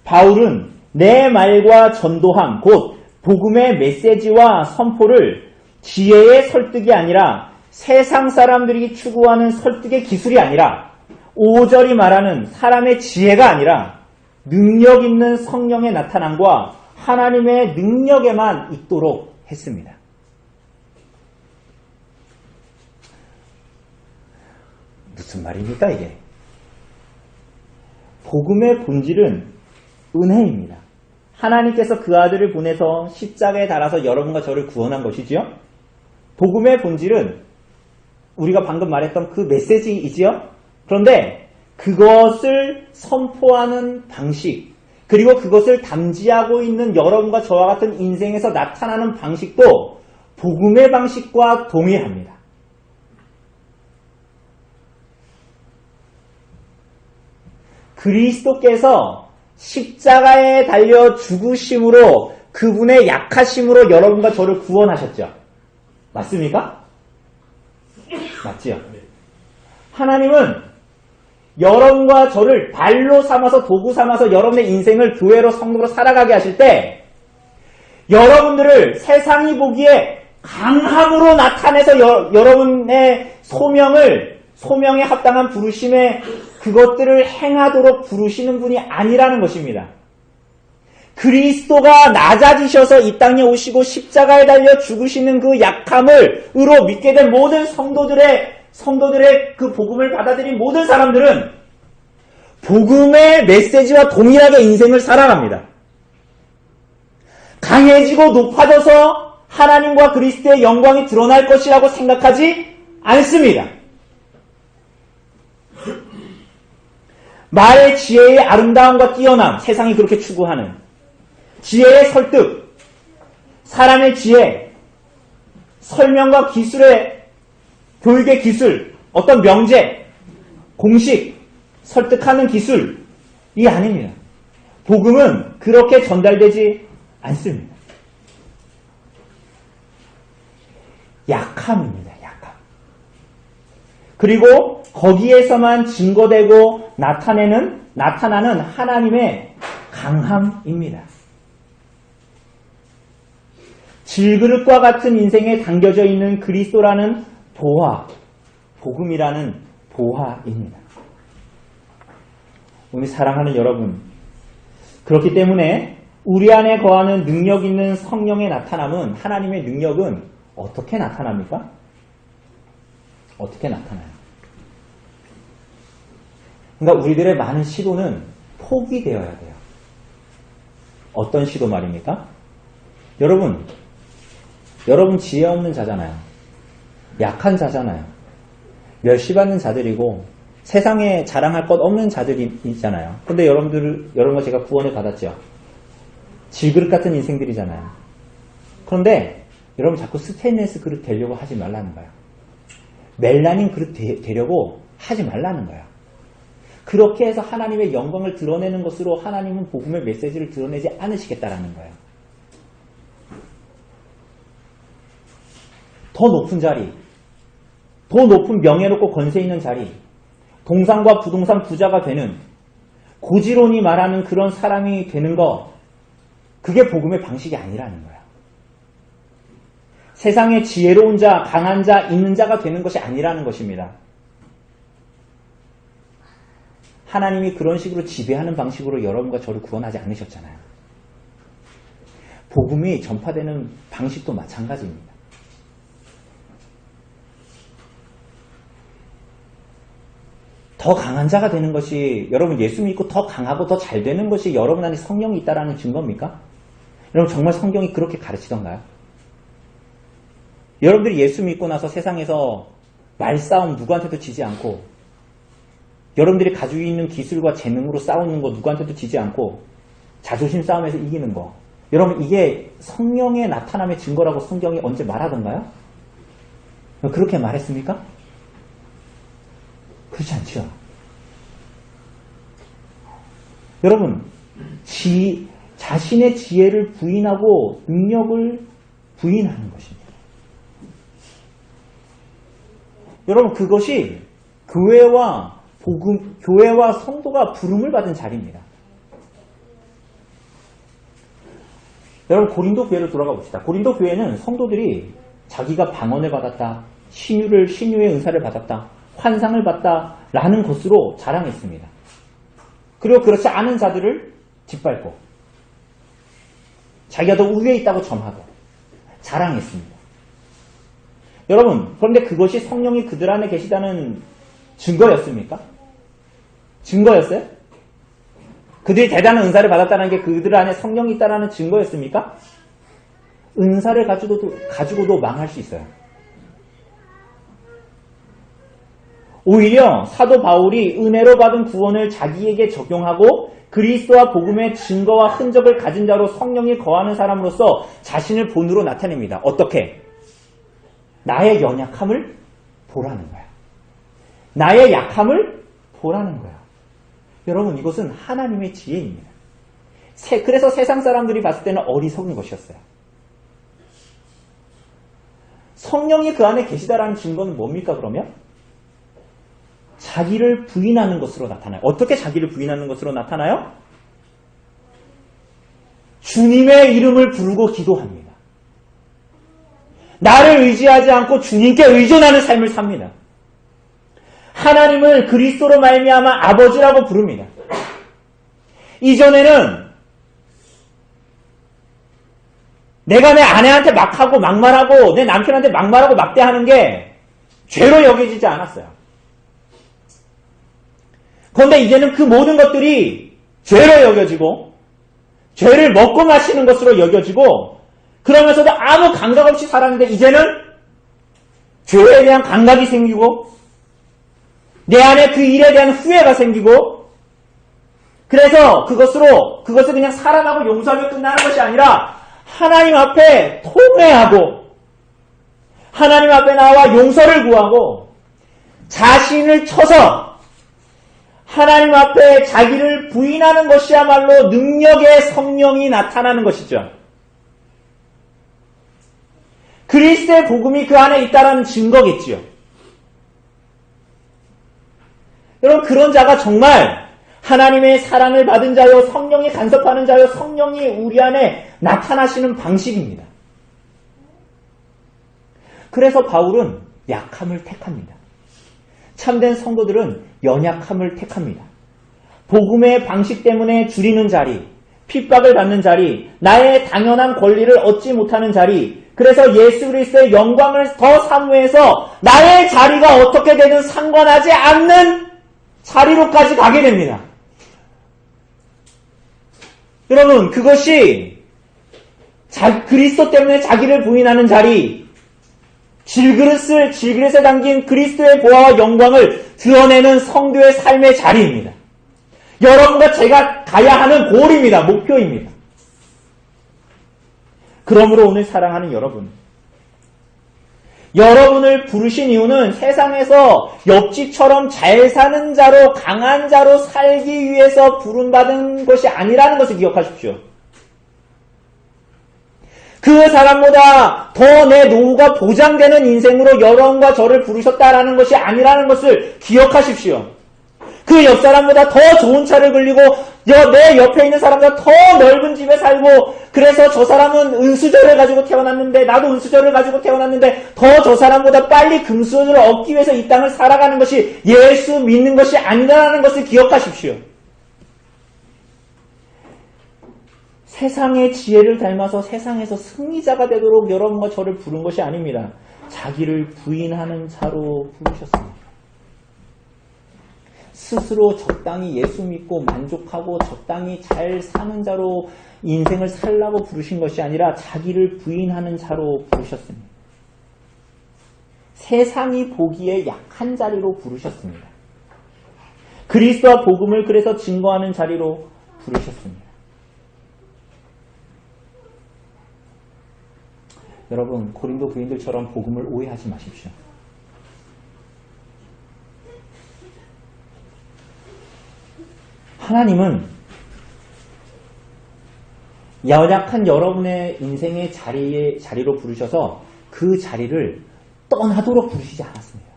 바울은 내 말과 전도함, 곧 복음의 메시지와 선포를 지혜의 설득이 아니라 세상 사람들이 추구하는 설득의 기술이 아니라 5절이 말하는 사람의 지혜가 아니라 능력 있는 성령의 나타남과 하나님의 능력에만 있도록 했습니다. 무슨 말입니까 이게? 복음의 본질은 은혜입니다. 하나님께서 그 아들을 보내서 십자가에 달아서 여러분과 저를 구원한 것이지요. 복음의 본질은 우리가 방금 말했던 그 메시지이지요. 그런데 그것을 선포하는 방식, 그리고 그것을 담지하고 있는 여러분과 저와 같은 인생에서 나타나는 방식도 복음의 방식과 동일합니다. 그리스도께서 십자가에 달려 죽으심으로 그분의 약하심으로 여러분과 저를 구원하셨죠. 맞습니까? 맞지요? 하나님은 여러분과 저를 발로 삼아서 도구 삼아서 여러분의 인생을 교회로 성도로 살아가게 하실 때 여러분들을 세상이 보기에 강함으로 나타내서 여러분의 소명에 합당한 부르심에 그것들을 행하도록 부르시는 분이 아니라는 것입니다. 그리스도가 낮아지셔서 이 땅에 오시고 십자가에 달려 죽으시는 그 약함을으로 믿게 된 모든 성도들의 그 복음을 받아들인 모든 사람들은 복음의 메시지와 동일하게 인생을 살아갑니다. 강해지고 높아져서 하나님과 그리스도의 영광이 드러날 것이라고 생각하지 않습니다. 말의 지혜의 아름다움과 뛰어남, 세상이 그렇게 추구하는 지혜의 설득, 사람의 지혜, 설명과 기술의 교육의 기술, 어떤 명제, 공식, 설득하는 기술이 아닙니다. 복음은 그렇게 전달되지 않습니다. 약함입니다. 약함. 그리고 거기에서만 증거되고 나타나는 하나님의 강함입니다. 질그릇과 같은 인생에 담겨져 있는 그리스도라는 보화, 복음이라는 보화입니다. 우리 사랑하는 여러분, 그렇기 때문에 우리 안에 거하는 능력 있는 성령의 나타남은 하나님의 능력은 어떻게 나타납니까? 어떻게 나타나요? 그러니까 우리들의 많은 시도는 포기되어야 돼요. 어떤 시도 말입니까? 여러분 지혜 없는 자잖아요. 약한 자잖아요. 멸시받는 자들이고 세상에 자랑할 것 없는 자들이 있잖아요. 근데 여러분과 제가 구원을 받았죠. 질그릇 같은 인생들이잖아요. 그런데 여러분 자꾸 스테인레스 그릇 되려고 하지 말라는 거예요. 멜라닌 그릇 되려고 하지 말라는 거예요. 그렇게 해서 하나님의 영광을 드러내는 것으로 하나님은 복음의 메시지를 드러내지 않으시겠다라는 거예요. 더 높은 자리, 더 높은 명예롭고 권세 있는 자리, 동산과 부동산 부자가 되는, 고지론이 말하는 그런 사람이 되는 것, 그게 복음의 방식이 아니라는 거야. 세상에 지혜로운 자, 강한 자, 있는 자가 되는 것이 아니라는 것입니다. 하나님이 그런 식으로 지배하는 방식으로 여러분과 저를 구원하지 않으셨잖아요. 복음이 전파되는 방식도 마찬가지입니다. 더 강한 자가 되는 것이, 여러분 예수 믿고 더 강하고 더 잘 되는 것이 여러분 안에 성령이 있다는 증거입니까? 여러분 정말 성경이 그렇게 가르치던가요? 여러분들이 예수 믿고 나서 세상에서 말싸움 누구한테도 지지 않고, 여러분들이 가지고 있는 기술과 재능으로 싸우는 거 누구한테도 지지 않고, 자존심 싸움에서 이기는 거, 여러분 이게 성령의 나타남의 증거라고 성경이 언제 말하던가요? 그렇게 말했습니까? 그렇지 않죠. 여러분, 자신의 지혜를 부인하고 능력을 부인하는 것입니다. 여러분, 그것이 교회와 성도가 부름을 받은 자리입니다. 여러분, 고린도 교회로 돌아가 봅시다. 고린도 교회는 성도들이 자기가 방언을 받았다, 신유의 은사를 받았다, 환상을 봤다라는 것으로 자랑했습니다. 그리고 그렇지 않은 자들을 짓밟고 자기가 더 우위에 있다고 점하고 자랑했습니다. 여러분, 그런데 그것이 성령이 그들 안에 계시다는 증거였습니까? 증거였어요? 그들이 대단한 은사를 받았다는 게 그들 안에 성령이 있다는 증거였습니까? 은사를 가지고도 망할 수 있어요. 오히려 사도 바울이 은혜로 받은 구원을 자기에게 적용하고 그리스도와 복음의 증거와 흔적을 가진 자로 성령이 거하는 사람으로서 자신을 본으로 나타냅니다. 어떻게? 나의 연약함을 보라는 거야. 나의 약함을 보라는 거야. 여러분, 이것은 하나님의 지혜입니다. 그래서 세상 사람들이 봤을 때는 어리석은 것이었어요. 성령이 그 안에 계시다라는 증거는 뭡니까 그러면? 자기를 부인하는 것으로 나타나요. 어떻게 자기를 부인하는 것으로 나타나요? 주님의 이름을 부르고 기도합니다. 나를 의지하지 않고 주님께 의존하는 삶을 삽니다. 하나님을 그리스도로 말미암아 아버지라고 부릅니다. 이전에는 내가 내 아내한테 막하고 막말하고 내 남편한테 막말하고 막대하는 게 죄로 여겨지지 않았어요. 그런데 이제는 그 모든 것들이 죄로 여겨지고 죄를 먹고 마시는 것으로 여겨지고 그러면서도 아무 감각 없이 살았는데 이제는 죄에 대한 감각이 생기고 내 안에 그 일에 대한 후회가 생기고 그래서 그것을 그냥 사랑하고 용서하며 끝나는 것이 아니라 하나님 앞에 통회하고 하나님 앞에 나와 용서를 구하고 자신을 쳐서 하나님 앞에 자기를 부인하는 것이야말로 능력의 성령이 나타나는 것이죠. 그리스도의 복음이 그 안에 있다는 증거겠지요. 여러분, 그런 자가 정말 하나님의 사랑을 받은 자요, 성령이 간섭하는 자요, 성령이 우리 안에 나타나시는 방식입니다. 그래서 바울은 약함을 택합니다. 참된 성도들은 연약함을 택합니다. 복음의 방식 때문에 줄이는 자리, 핍박을 받는 자리, 나의 당연한 권리를 얻지 못하는 자리, 그래서 예수 그리스도의 영광을 더 사모해서 나의 자리가 어떻게 되든 상관하지 않는 자리로까지 가게 됩니다. 여러분, 그것이 그리스도 때문에 자기를 부인하는 자리, 질그릇에 담긴 그리스도의 보화와 영광을 드러내는 성도의 삶의 자리입니다. 여러분과 제가 가야 하는 골입니다. 목표입니다. 그러므로 오늘 사랑하는 여러분을 부르신 이유는 세상에서 옆집처럼 잘 사는 자로, 강한 자로 살기 위해서 부름받은 것이 아니라는 것을 기억하십시오. 그 사람보다 더 내 노후가 보장되는 인생으로 여러분과 저를 부르셨다라는 것이 아니라는 것을 기억하십시오. 그 옆 사람보다 더 좋은 차를 끌리고 내 옆에 있는 사람보다 더 넓은 집에 살고, 그래서 저 사람은 은수저를 가지고 태어났는데 나도 은수저를 가지고 태어났는데 더 저 사람보다 빨리 금수저를 얻기 위해서 이 땅을 살아가는 것이 예수 믿는 것이 아니라는 것을 기억하십시오. 세상의 지혜를 닮아서 세상에서 승리자가 되도록 여러분과 저를 부른 것이 아닙니다. 자기를 부인하는 자로 부르셨습니다. 스스로 적당히 예수 믿고 만족하고 적당히 잘 사는 자로 인생을 살라고 부르신 것이 아니라 자기를 부인하는 자로 부르셨습니다. 세상이 보기에 약한 자리로 부르셨습니다. 그리스도와 복음을 그래서 증거하는 자리로 부르셨습니다. 여러분, 고린도 교인들처럼 복음을 오해하지 마십시오. 하나님은 연약한 여러분의 인생의 자리로 부르셔서 그 자리를 떠나도록 부르시지 않았습니다.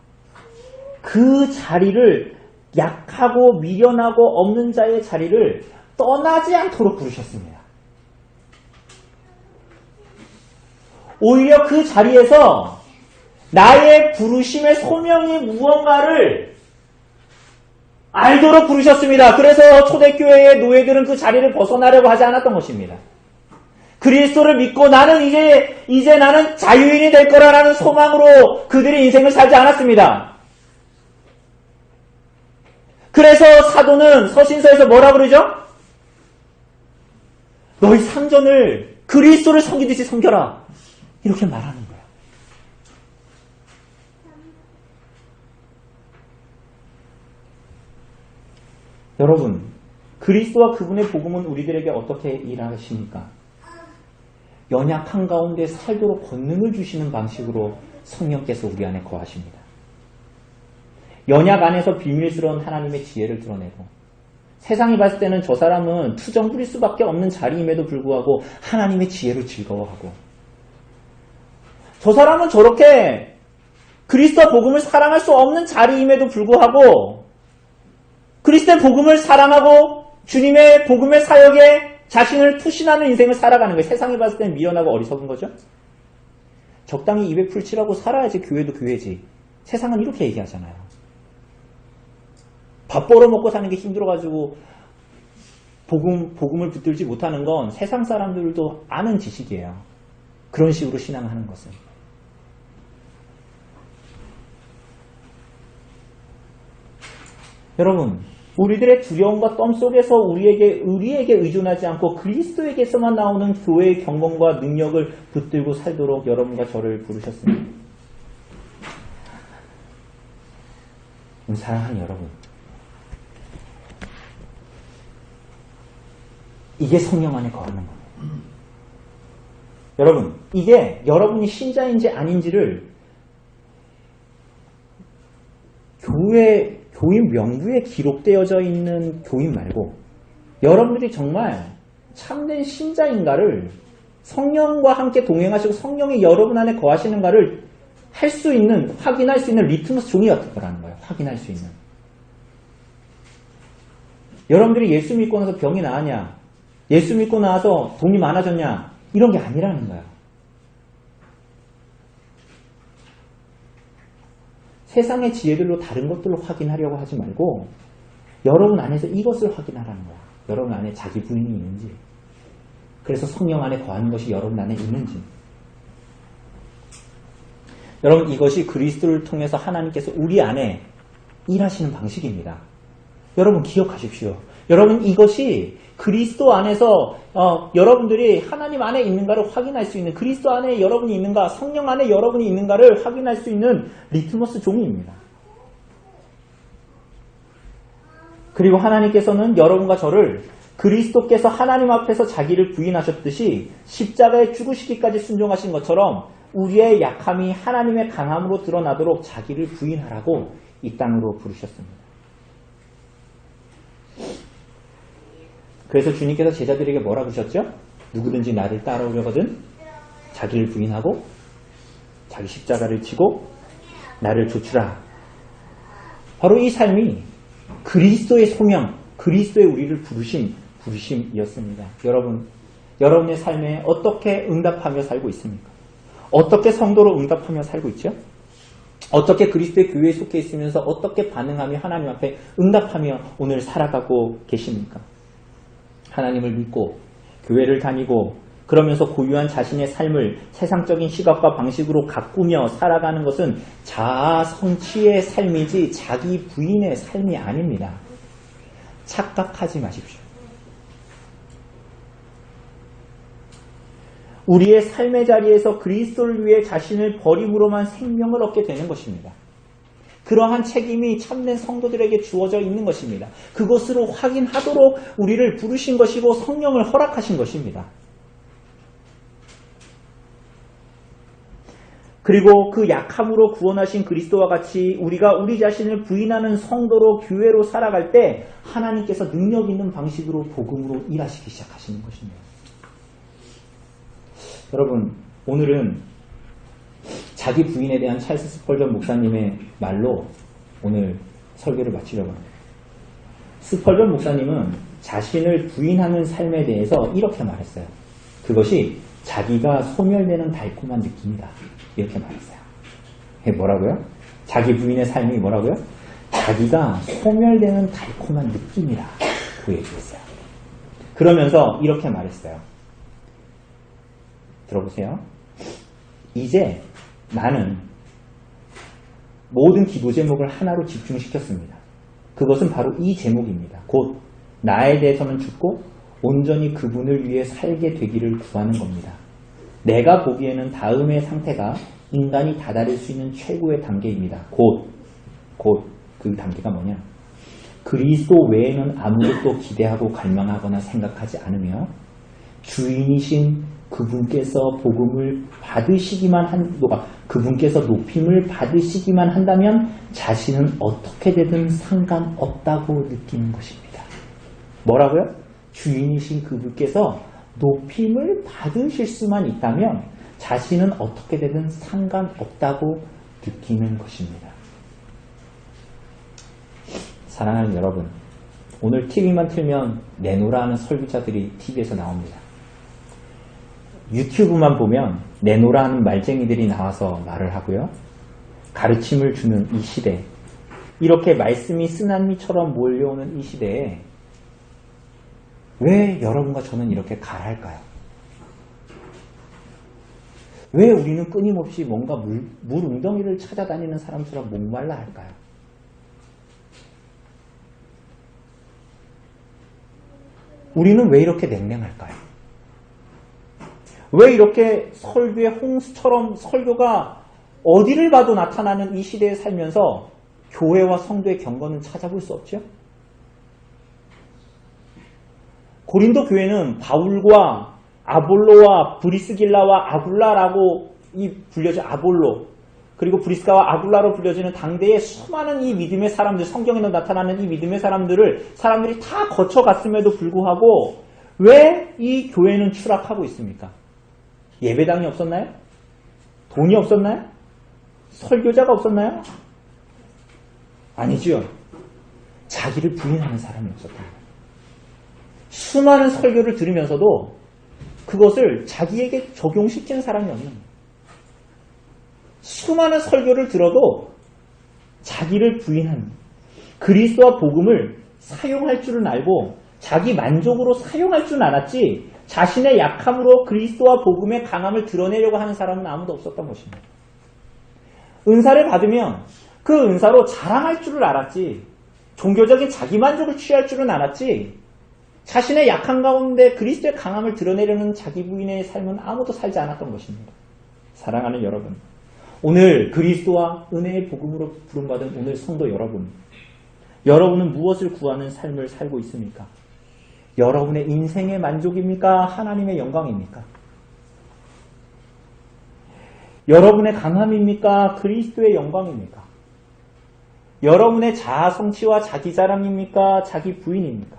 그 자리를 약하고 미련하고 없는 자의 자리를 떠나지 않도록 부르셨습니다. 오히려 그 자리에서 나의 부르심의 소명이 무언가를 알도록 부르셨습니다. 그래서 초대교회의 노예들은 그 자리를 벗어나려고 하지 않았던 것입니다. 그리스도를 믿고 나는 이제 나는 자유인이 될 거라는 소망으로 그들의 인생을 살지 않았습니다. 그래서 사도는 서신서에서 뭐라 그러죠? 너희 상전을 그리스도를 섬기듯이 섬겨라. 이렇게 말하는 거예요. 여러분, 그리스도와 그분의 복음은 우리들에게 어떻게 일하십니까? 연약한 가운데 살도록 권능을 주시는 방식으로 성령께서 우리 안에 거하십니다. 연약 안에서 비밀스러운 하나님의 지혜를 드러내고, 세상이 봤을 때는 저 사람은 투정 부릴 수밖에 없는 자리임에도 불구하고 하나님의 지혜를 즐거워하고, 저 사람은 저렇게 그리스도와 복음을 사랑할 수 없는 자리임에도 불구하고 그리스도의 복음을 사랑하고 주님의 복음의 사역에 자신을 투신하는 인생을 살아가는 거예요. 세상에 봤을 때는 미련하고 어리석은 거죠. 적당히 입에 풀칠하고 살아야지 교회도 교회지. 세상은 이렇게 얘기하잖아요. 밥 벌어먹고 사는 게 힘들어가지고 복음을 붙들지 못하는 건 세상 사람들도 아는 지식이에요. 그런 식으로 신앙하는 것은. 여러분, 우리들의 두려움과 덤 속에서 우리에게 의존하지 않고 그리스도에게서만 나오는 교회의 경건과 능력을 붙들고 살도록 여러분과 저를 부르셨습니다. 사랑하는 여러분, 이게 성령 안에 거하는 거예요. 여러분, 이게 여러분이 신자인지 아닌지를 교인 명부에 기록되어져 있는 교인 말고 여러분들이 정말 참된 신자인가를 성령과 함께 동행하시고 성령이 여러분 안에 거하시는가를 확인할 수 있는 리트머스 종이 같은 거라는 거예요. 확인할 수 있는. 여러분들이 예수 믿고 나서 병이 나았냐? 예수 믿고 나서 돈이 많아졌냐? 이런 게 아니라는 거예요. 세상의 지혜들로 다른 것들로 확인하려고 하지 말고 여러분 안에서 이것을 확인하라는 거야. 여러분 안에 자기 부인이 있는지, 그래서 성령 안에 거하는 것이 여러분 안에 있는지, 여러분 이것이 그리스도를 통해서 하나님께서 우리 안에 일하시는 방식입니다. 여러분 기억하십시오. 여러분 이것이 그리스도 안에서 여러분들이 하나님 안에 있는가를 확인할 수 있는, 그리스도 안에 여러분이 있는가, 성령 안에 여러분이 있는가를 확인할 수 있는 리트머스 종이입니다. 그리고 하나님께서는 여러분과 저를 그리스도께서 하나님 앞에서 자기를 부인하셨듯이 십자가에 죽으시기까지 순종하신 것처럼 우리의 약함이 하나님의 강함으로 드러나도록 자기를 부인하라고 이 땅으로 부르셨습니다. 그래서 주님께서 제자들에게 뭐라 그러셨죠? 누구든지 나를 따라오려거든 자기를 부인하고 자기 십자가를 지고 나를 좇으라. 바로 이 삶이 그리스도의 소명, 그리스도의 우리를 부르심이었습니다. 여러분의 삶에 어떻게 응답하며 살고 있습니까? 어떻게 성도로 응답하며 살고 있죠? 어떻게 그리스도의 교회에 속해 있으면서 어떻게 반응하며 하나님 앞에 응답하며 오늘 살아가고 계십니까? 하나님을 믿고 교회를 다니고 그러면서 고유한 자신의 삶을 세상적인 시각과 방식으로 가꾸며 살아가는 것은 자아 성취의 삶이지 자기 부인의 삶이 아닙니다. 착각하지 마십시오. 우리의 삶의 자리에서 그리스도를 위해 자신을 버림으로만 생명을 얻게 되는 것입니다. 그러한 책임이 참된 성도들에게 주어져 있는 것입니다. 그것으로 확인하도록 우리를 부르신 것이고 성령을 허락하신 것입니다. 그리고 그 약함으로 구원하신 그리스도와 같이 우리가 우리 자신을 부인하는 성도로 교회로 살아갈 때 하나님께서 능력 있는 방식으로 복음으로 일하시기 시작하시는 것입니다. 여러분, 오늘은 자기 부인에 대한 찰스 스펄전 목사님의 말로 오늘 설교를 마치려고 합니다. 스펄전 목사님은 자신을 부인하는 삶에 대해서 이렇게 말했어요. 그것이 자기가 소멸되는 달콤한 느낌이다. 이렇게 말했어요. 뭐라고요? 자기 부인의 삶이 뭐라고요? 자기가 소멸되는 달콤한 느낌이다. 그 얘기했어요. 그러면서 이렇게 말했어요. 들어보세요. 이제 나는 모든 기도 제목을 하나로 집중시켰습니다. 그것은 바로 이 제목입니다. 곧 나에 대해서는 죽고 온전히 그분을 위해 살게 되기를 구하는 겁니다. 내가 보기에는 다음의 상태가 인간이 다다를 수 있는 최고의 단계입니다. 곧 그 단계가 뭐냐? 그리스도 외에는 아무것도 기대하고 갈망하거나 생각하지 않으며 주인이신 그분께서 복음을 받으시기만 그분께서 높임을 받으시기만 한다면 자신은 어떻게 되든 상관없다고 느끼는 것입니다. 뭐라고요? 주인이신 그분께서 높임을 받으실 수만 있다면 자신은 어떻게 되든 상관없다고 느끼는 것입니다. 사랑하는 여러분, 오늘 TV만 틀면 내노라 하는 설교자들이 TV에서 나옵니다. 유튜브만 보면 내노라 하는 말쟁이들이 나와서 말을 하고요. 가르침을 주는 이 시대, 이렇게 말씀이 쓰나미처럼 몰려오는 이 시대에 왜 여러분과 저는 이렇게 가랄까요? 왜 우리는 끊임없이 뭔가 물 웅덩이를 찾아다니는 사람처럼 목말라 할까요? 우리는 왜 이렇게 냉랭할까요? 왜 이렇게 설교의 홍수처럼 설교가 어디를 봐도 나타나는 이 시대에 살면서 교회와 성도의 경건은 찾아볼 수 없죠? 고린도 교회는 바울과 아볼로와 브리스길라와 아굴라라고 불려져 아볼로 그리고 브리스가와 아굴라로 불려지는 당대의 수많은 이 믿음의 사람들, 성경에도 나타나는 이 믿음의 사람들이 다 거쳐갔음에도 불구하고 왜 이 교회는 추락하고 있습니까? 예배당이 없었나요? 돈이 없었나요? 설교자가 없었나요? 아니지요. 자기를 부인하는 사람이 없었다. 수많은 설교를 들으면서도 그것을 자기에게 적용시키는 사람이 없는 거예요. 수많은 설교를 들어도 자기를 부인하는 그리스도와 복음을 사용할 줄은 알고 자기 만족으로 사용할 줄은 알았지 자신의 약함으로 그리스도와 복음의 강함을 드러내려고 하는 사람은 아무도 없었던 것입니다. 은사를 받으면 그 은사로 자랑할 줄을 알았지, 종교적인 자기만족을 취할 줄은 알았지, 자신의 약한 가운데 그리스도의 강함을 드러내려는 자기 부인의 삶은 아무도 살지 않았던 것입니다. 사랑하는 여러분, 오늘 그리스도와 은혜의 복음으로 부름받은 오늘 성도 여러분, 여러분은 무엇을 구하는 삶을 살고 있습니까? 여러분의 인생의 만족입니까? 하나님의 영광입니까? 여러분의 강함입니까? 그리스도의 영광입니까? 여러분의 자아 성취와 자기 자랑입니까? 자기 부인입니까?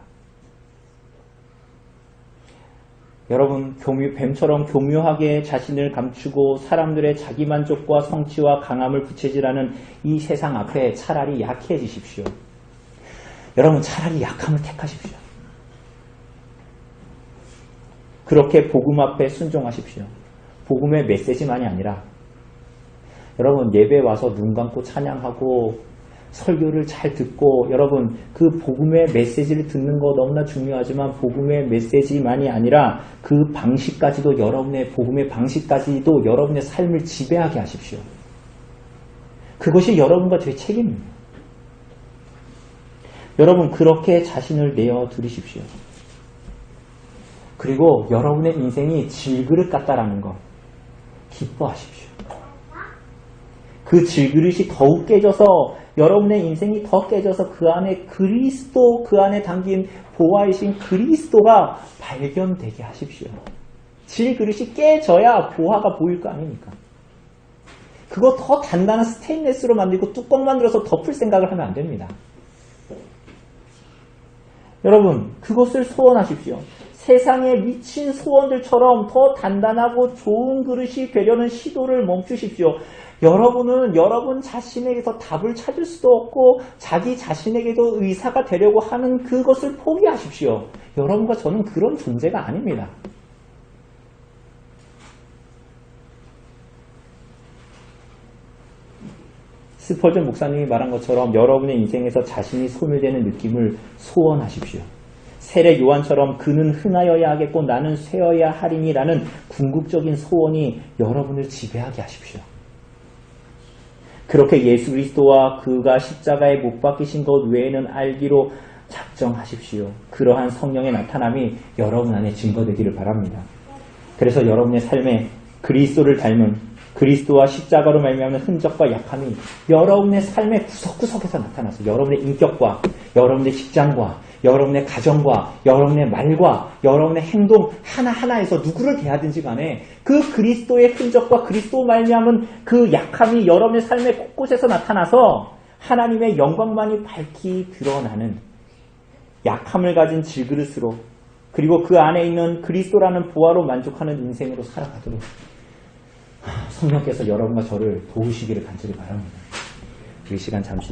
여러분, 뱀처럼 교묘하게 자신을 감추고 사람들의 자기 만족과 성취와 강함을 부채질하는 이 세상 앞에 차라리 약해지십시오. 여러분, 차라리 약함을 택하십시오. 그렇게 복음 앞에 순종하십시오. 복음의 메시지만이 아니라 여러분, 예배 와서 눈 감고 찬양하고 설교를 잘 듣고, 여러분, 그 복음의 메시지를 듣는 거 너무나 중요하지만 복음의 메시지만이 아니라 그 방식까지도, 여러분의 복음의 방식까지도 여러분의 삶을 지배하게 하십시오. 그것이 여러분과 저의 책임입니다. 여러분, 그렇게 자신을 내어 드리십시오. 그리고 여러분의 인생이 질그릇 같다라는 거 기뻐하십시오. 그 질그릇이 더욱 깨져서, 여러분의 인생이 더 깨져서 그 안에 그리스도, 그 안에 담긴 보화이신 그리스도가 발견되게 하십시오. 질그릇이 깨져야 보화가 보일 거 아닙니까? 그거 더 단단한 스테인레스로 만들고 뚜껑 만들어서 덮을 생각을 하면 안 됩니다. 여러분, 그것을 소원하십시오. 세상에 미친 소원들처럼 더 단단하고 좋은 그릇이 되려는 시도를 멈추십시오. 여러분은 여러분 자신에게서 답을 찾을 수도 없고 자기 자신에게도 의사가 되려고 하는 그것을 포기하십시오. 여러분과 저는 그런 존재가 아닙니다. 스펄전 목사님이 말한 것처럼 여러분의 인생에서 자신이 소멸되는 느낌을 소원하십시오. 세례 요한처럼 그는 흥하여야 하겠고 나는 쇠어야 하리니라는 궁극적인 소원이 여러분을 지배하게 하십시오. 그렇게 예수 그리스도와 그가 십자가에 못 박히신 것 외에는 알기로 작정하십시오. 그러한 성령의 나타남이 여러분 안에 증거되기를 바랍니다. 그래서 여러분의 삶에 그리스도를 닮은, 그리스도와 십자가로 말미암는 흔적과 약함이 여러분의 삶의 구석구석에서 나타나서 여러분의 인격과 여러분의 직장과 여러분의 가정과 여러분의 말과 여러분의 행동 하나하나에서 누구를 대하든지 간에 그 그리스도의 흔적과 그리스도 말미암은 그 약함이 여러분의 삶의 곳곳에서 나타나서 하나님의 영광만이 밝히 드러나는 약함을 가진 질그릇으로, 그리고 그 안에 있는 그리스도라는 보화로 만족하는 인생으로 살아가도록 성령께서 여러분과 저를 도우시기를 간절히 바랍니다. 이 시간 잠시